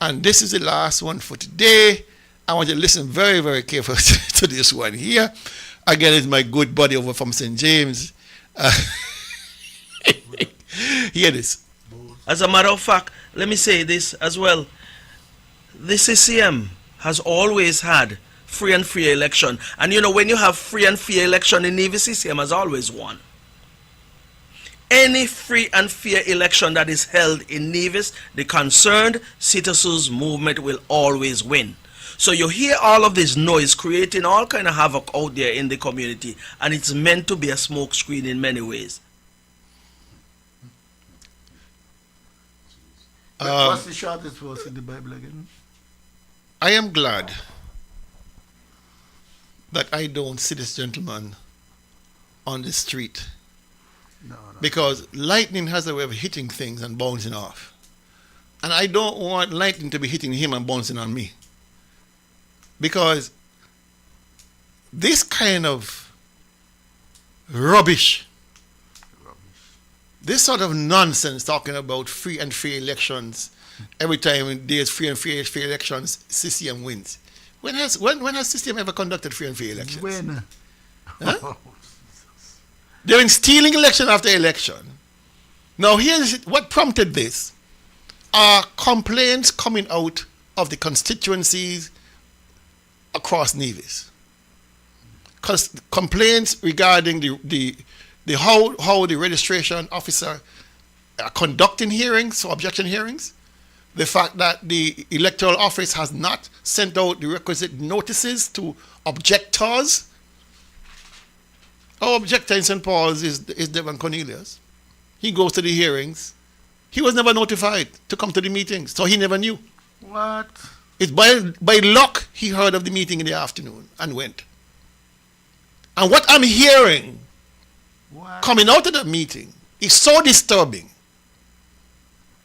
And this is the last one for today. I want you to listen very, very carefully to this one here. Again, it's my good buddy over from St. James. Hear this. As a matter of fact, let me say this as well. The CCM has always had free and fair election. And you know, when you have free and fair election in Navy, CCM has always won. Any free and fair election that is held in Nevis, the concerned citizens movement will always win. So you hear all of this noise creating all kind of havoc out there in the community, and it's meant to be a smoke screen in many ways. What's the shortest verse in the Bible again? I am glad that I don't see this gentleman on the street Because lightning has a way of hitting things and bouncing off. And I don't want lightning to be hitting him and bouncing on me. Because this kind of rubbish, this sort of nonsense talking about free and fair elections, every time there's free and fair elections, CCM wins. When has CCM ever conducted free and fair elections? When? Huh? They've been stealing election after election. Now here's what prompted this. Are complaints coming out of the constituencies across Nevis. Complaints regarding the how the registration officer are conducting hearings, so objection hearings. The fact that the electoral office has not sent out the requisite notices to objectors. Our objector in St. Paul's is Devon Cornelius. He goes to the hearings. He was never notified to come to the meetings, so he never knew. What? It's by luck he heard of the meeting in the afternoon and went. And what I'm hearing coming out of that meeting is so disturbing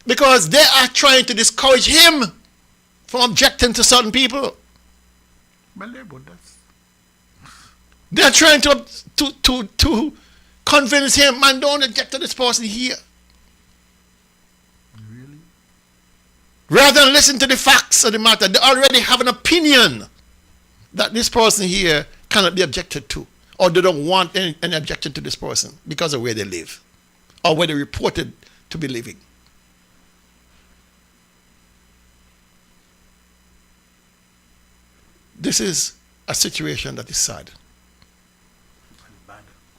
because they are trying to discourage him from objecting to certain people. They're trying to convince him, man, don't object to this person here. Really? Rather than listen to the facts of the matter, they already have an opinion that this person here cannot be objected to, or they don't want any objection to this person because of where they live, or where they're reported to be living. This is a situation that is sad.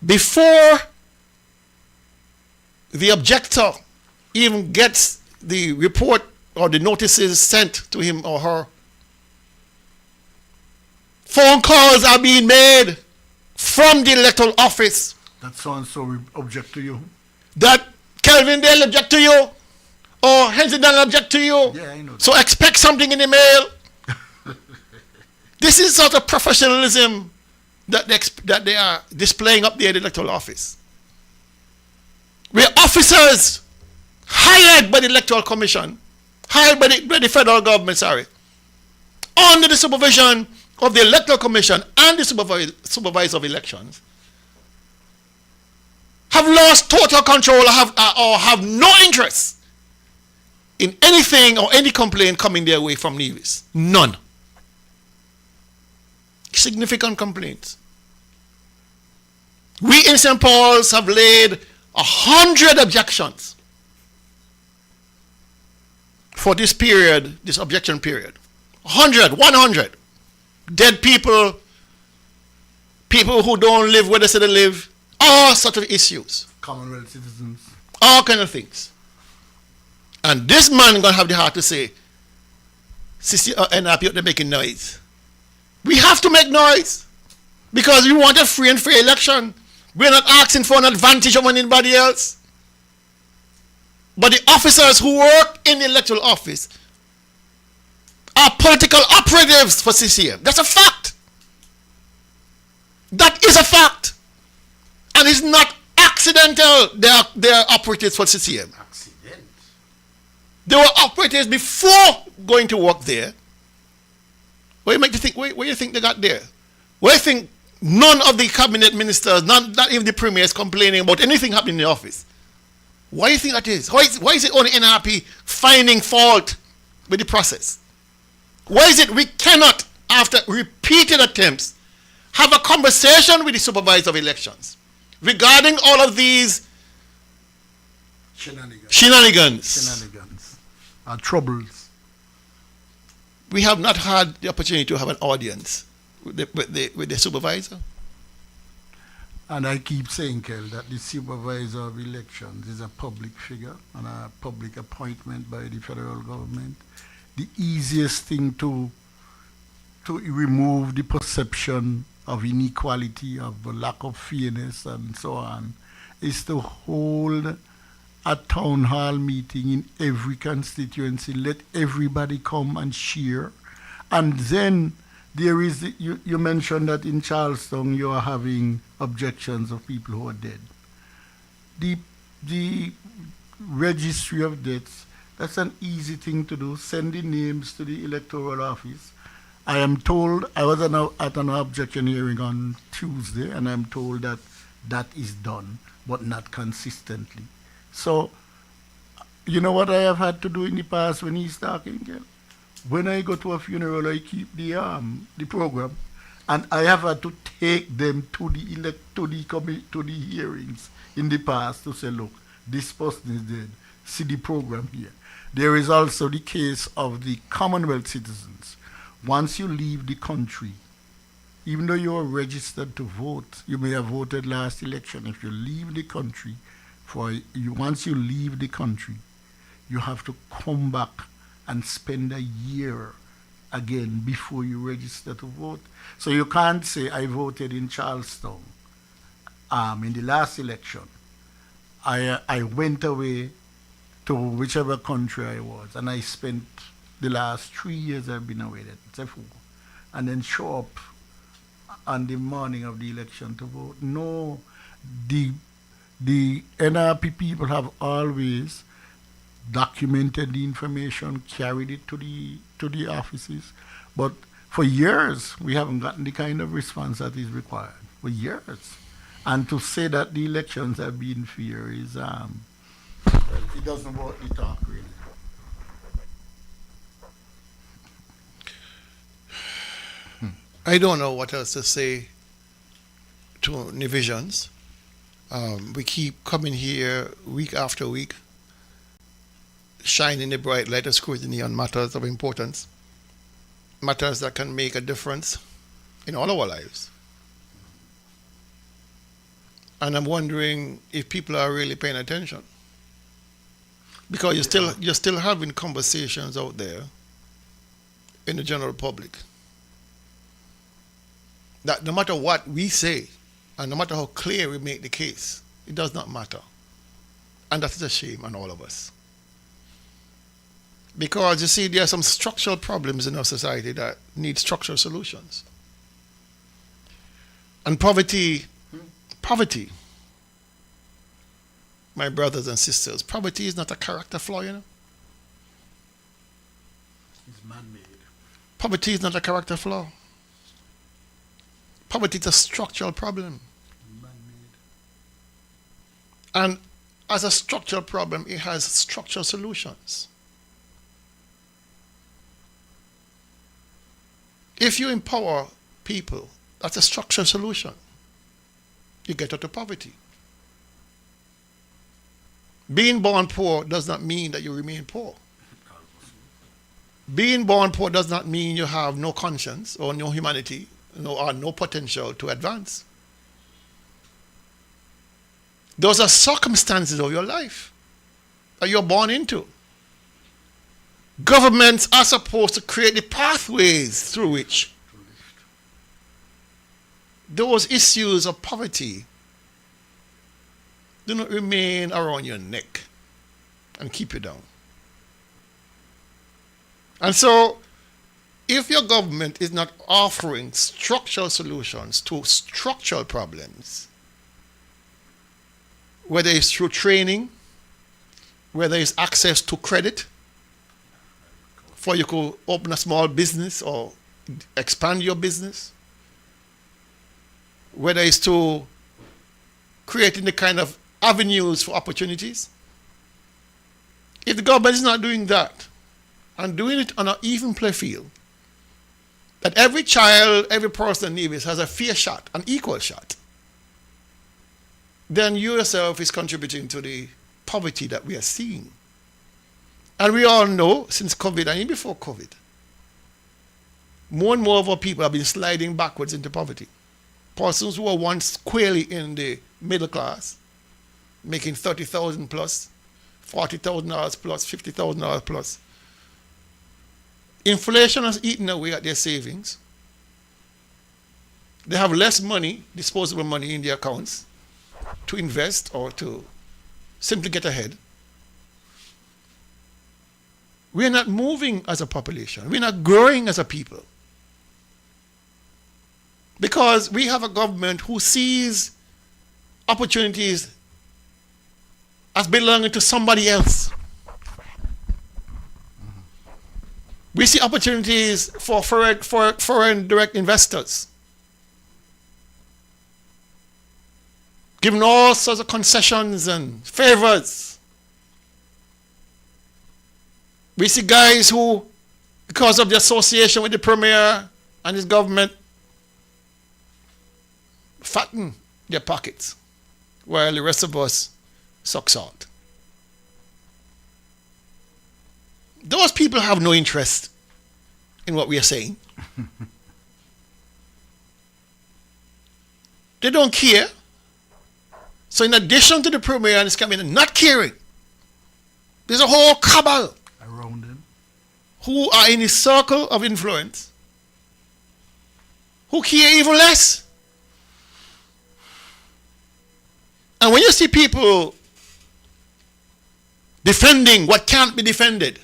Before the objector even gets the report or the notices sent to him or her, phone calls are being made from the electoral office. That so-and-so will object to you. That Kelvin Dale object to you, or Henry Daniel object to you. Yeah, I know. So expect something in the mail. This is sort of professionalism that they are displaying up there at the electoral office. Where officers hired by the Electoral Commission, hired by the federal government, under the supervision of the Electoral Commission and the supervisor of elections, have lost total control or have no interest in anything or any complaint coming their way from Nevis. None. Significant complaints. We in St. Paul's have laid 100 objections for this period, this objection period. 100. Dead people, people who don't live where they say they live, all sorts of issues. Commonwealth citizens. All kind of things. And this man gonna have the heart to say, Sissy and happy they're making noise. We have to make noise because we want a free and fair election. We're not asking for an advantage over anybody else. But the officers who work in the electoral office are political operatives for CCM. That's a fact. That is a fact. And it's not accidental they are operatives for CCM. Accident? They were operatives before going to work there. What do you think they got there? What do you think none of the cabinet ministers, not even the premier, is complaining about anything happening in the office? Why do you think that is? Why is it only NRP finding fault with the process? Why is it we cannot, after repeated attempts, have a conversation with the supervisor of elections regarding all of these shenanigans. Troubles. We have not had the opportunity to have an audience with the supervisor. And I keep saying, Kel, that the supervisor of elections is a public figure and a public appointment by the federal government. The easiest thing to remove the perception of inequality, of lack of fairness and so on, is to hold a town hall meeting in every constituency, let everybody come and share. And then there is, you mentioned that in Charleston you are having objections of people who are dead. the registry of deaths, that's an easy thing to do. Send the names to the electoral office. I am told, I was at an objection hearing on Tuesday, and I'm told that that is done, but not consistently. So, you know what I have had to do in the past when he's talking, Ken? When I go to a funeral, I keep the program, and I have had to take them to the hearings in the past to say, look, this person is dead. See the program here. There is also the case of the Commonwealth citizens. Once you leave the country, even though you are registered to vote, you may have voted last election. If you leave the country, once you leave the country, you have to come back and spend a year again before you register to vote. So you can't say, I voted in Charlestown in the last election. I went away to whichever country I was, and I spent the last 3 years I've been away, that's a fool, and then show up on the morning of the election to vote. No, the NRP people have always documented the information, carried it to the offices, but for years we haven't gotten the kind of response that is required. For years. And to say that the elections have been fair is it doesn't work the talk really. I don't know what else to say to Nivisions. We keep coming here week after week, shining the bright light of scrutiny on matters of importance, matters that can make a difference in all our lives. And I'm wondering if people are really paying attention. Because you're still having conversations out there in the general public that no matter what we say and no matter how clear we make the case, it does not matter. And that is a shame on all of us. Because you see, there are some structural problems in our society that need structural solutions. And poverty, my brothers and sisters, poverty is not a character flaw, you know. It's man-made. Poverty is not a character flaw. Poverty is a structural problem. Man-made. And as a structural problem, it has structural solutions. If you empower people, that's a structural solution. You get out of poverty. Being born poor does not mean that you remain poor. Being born poor does not mean you have no conscience or no humanity or no potential to advance. Those are circumstances of your life that you're born into. Governments are supposed to create the pathways through which those issues of poverty do not remain around your neck and keep you down. And so, if your government is not offering structural solutions to structural problems, whether it's through training, whether it's access to credit, for you to open a small business or expand your business, whether it's to creating the kind of avenues for opportunities. If the government is not doing that and doing it on an even play field, that every child, every person in Nevis has a fair shot, an equal shot, then you yourself is contributing to the poverty that we are seeing. And we all know since COVID and even before COVID, more and more of our people have been sliding backwards into poverty. Persons who were once squarely in the middle class, making $30,000 plus, $40,000 plus, $50,000 plus. Inflation has eaten away at their savings. They have less money, disposable money in their accounts to invest or to simply get ahead. We're not moving as a population. We're not growing as a people. Because we have a government who sees opportunities as belonging to somebody else. We see opportunities for foreign direct investors, giving all sorts of concessions and favors. We see guys who, because of the association with the premier and his government, fatten their pockets, while the rest of us suck salt. Those people have no interest in what we are saying. They don't care. So in addition to the premier and his cabinet not caring, there's a whole cabal around him who are in his circle of influence who care even less. And when you see people defending what can't be defended,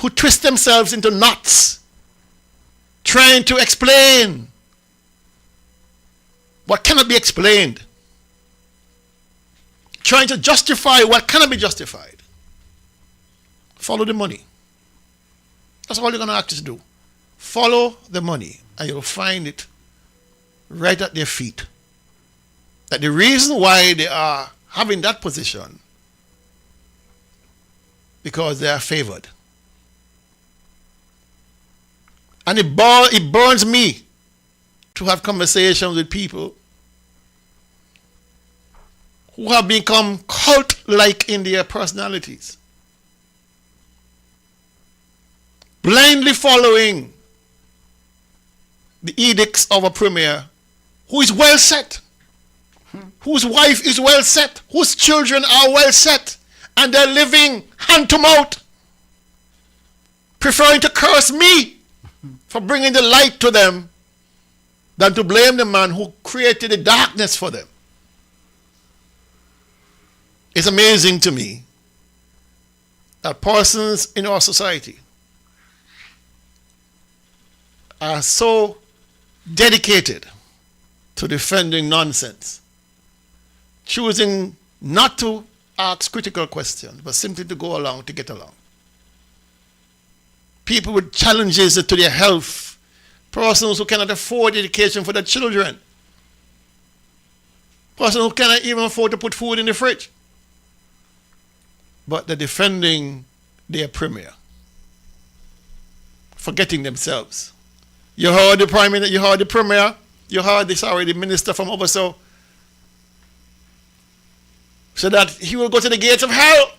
who twist themselves into knots, trying to explain what cannot be explained, trying to justify what cannot be justified, follow the money. That's all you're going to ask you to do. Follow the money, and you'll find it right at their feet. That the reason why they are having that position, because they are favored. And it burns me to have conversations with people who have become cult-like in their personalities, blindly following the edicts of a premier who is well set, whose wife is well set, whose children are well set, and they're living hand to mouth, preferring to curse me for bringing the light to them than to blame the man who created the darkness for them. It's amazing to me that persons in our society are so dedicated to defending nonsense, choosing not to ask critical questions, but simply to go along to get along. People with challenges to their health, persons who cannot afford education for their children, persons who cannot even afford to put food in the fridge, but they're defending their premier, forgetting themselves. You heard the prime minister, you heard the premier, you heard the minister from Obaso, so that he will go to the gates of hell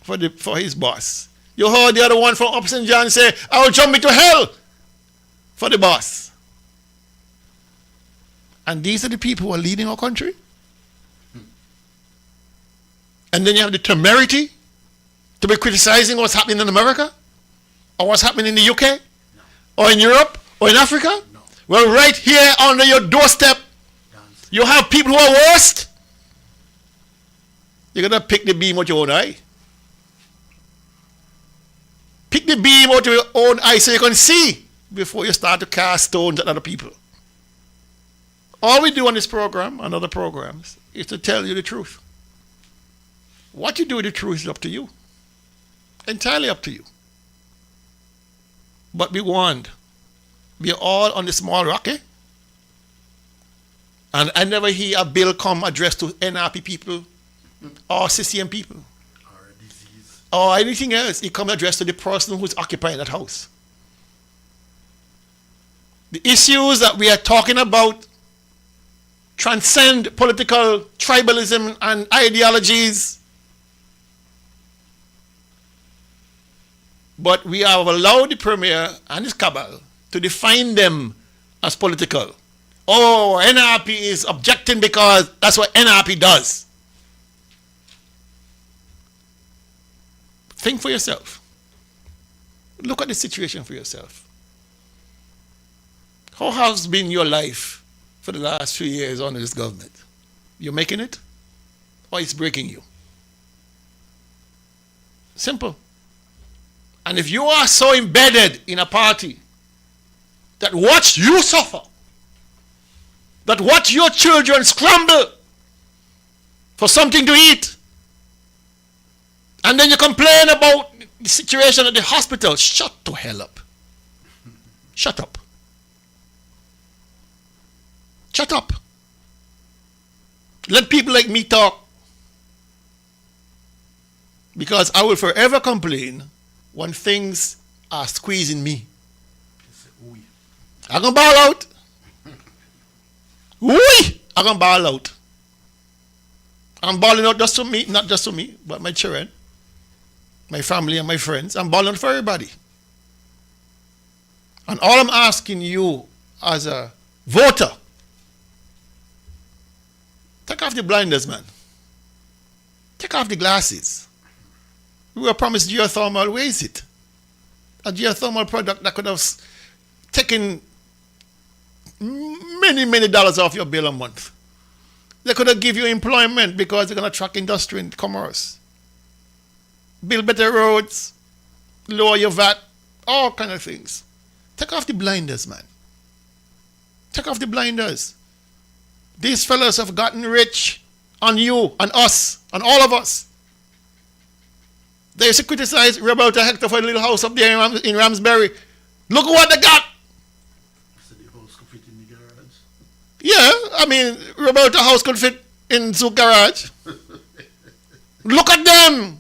for his boss. You heard the other one from Up St. John say, I will jump into hell for the boss. And these are the people who are leading our country. And then you have the temerity to be criticizing what's happening in America, or what's happening in the UK, or in Europe, or in Africa. Well, right here under your doorstep, you have people who are worst. You're going to pick the beam out your own eye. Pick the beam out of your own eye so you can see before you start to cast stones at other people. All we do on this program and other programs is to tell you the truth. What you do with the truth is up to you. Entirely up to you. But be warned. We are all on the small rock, eh? And I never hear a bill come addressed to NRP people or CCM people or anything else. It comes addressed to the person who's occupying that house. The issues that we are talking about transcend political tribalism and ideologies, but we have allowed the premier and his cabal to define them as political. Oh, NRP is objecting because that's what NRP does. Think for yourself. Look at the situation for yourself. How has been your life for the last few years under this government? You're making it, or it's breaking you? Simple. And if you are so embedded in a party that watch you suffer, that watch your children scramble for something to eat, And then you complain about the situation at the hospital. Shut the hell up. Shut up. Shut up. Let people like me talk. Because I will forever complain when things are squeezing me. I'm going to ball out. I'm going to ball out. I'm balling out just to me, not just to me, but my children, my family and my friends. I'm balling out for everybody. And all I'm asking you as a voter, take off the blinders, man. Take off the glasses. We were promised geothermal. Where is it? A geothermal product that could have taken many dollars off your bill a month. They could have give you employment because they're going to attract industry and commerce. Build better roads, lower your VAT, all kind of things. Take off the blinders, man. Take off the blinders. These fellas have gotten rich on you, on us, on all of us. They used to criticize about a hectare for a little house up there in Ramsbury. Look what they got. Yeah, I mean, about a house could fit in Zook garage. Look at them.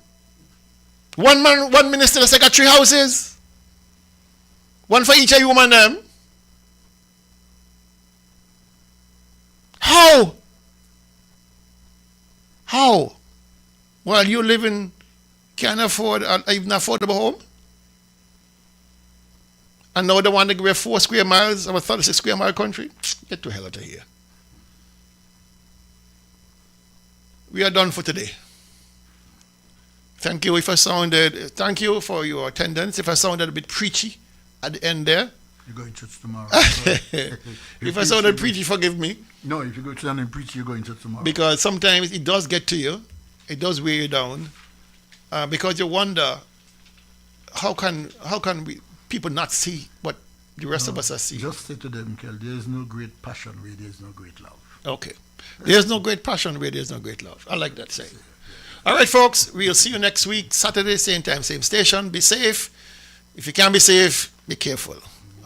One man, one minister, they got 3 houses. One for each of you and them. How? While you living, can't afford even an affordable home? And now they want to give you 4 square miles of a 36 square mile country? Get the hell out of here. We are done for today. Thank you thank you for your attendance. If I sounded a bit preachy at the end there. You're going to church tomorrow. If I sounded preachy, forgive me. No, if you go to church and preach, you're going to church tomorrow. Because sometimes it does get to you. It does weigh you down. Because you wonder, how can people not see what the rest of us are seeing? Just say to them, Kel, there is no great passion where there is no great love. Okay. There's no great passion where there's no great love. I like that saying. All right, folks. We'll see you next week, Saturday, same time, same station. Be safe. If you can't be safe, be careful.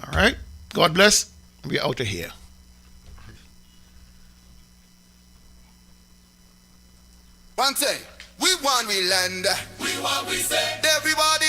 All right? God bless. We're out of here. One thing, we want we land. We want we say. Everybody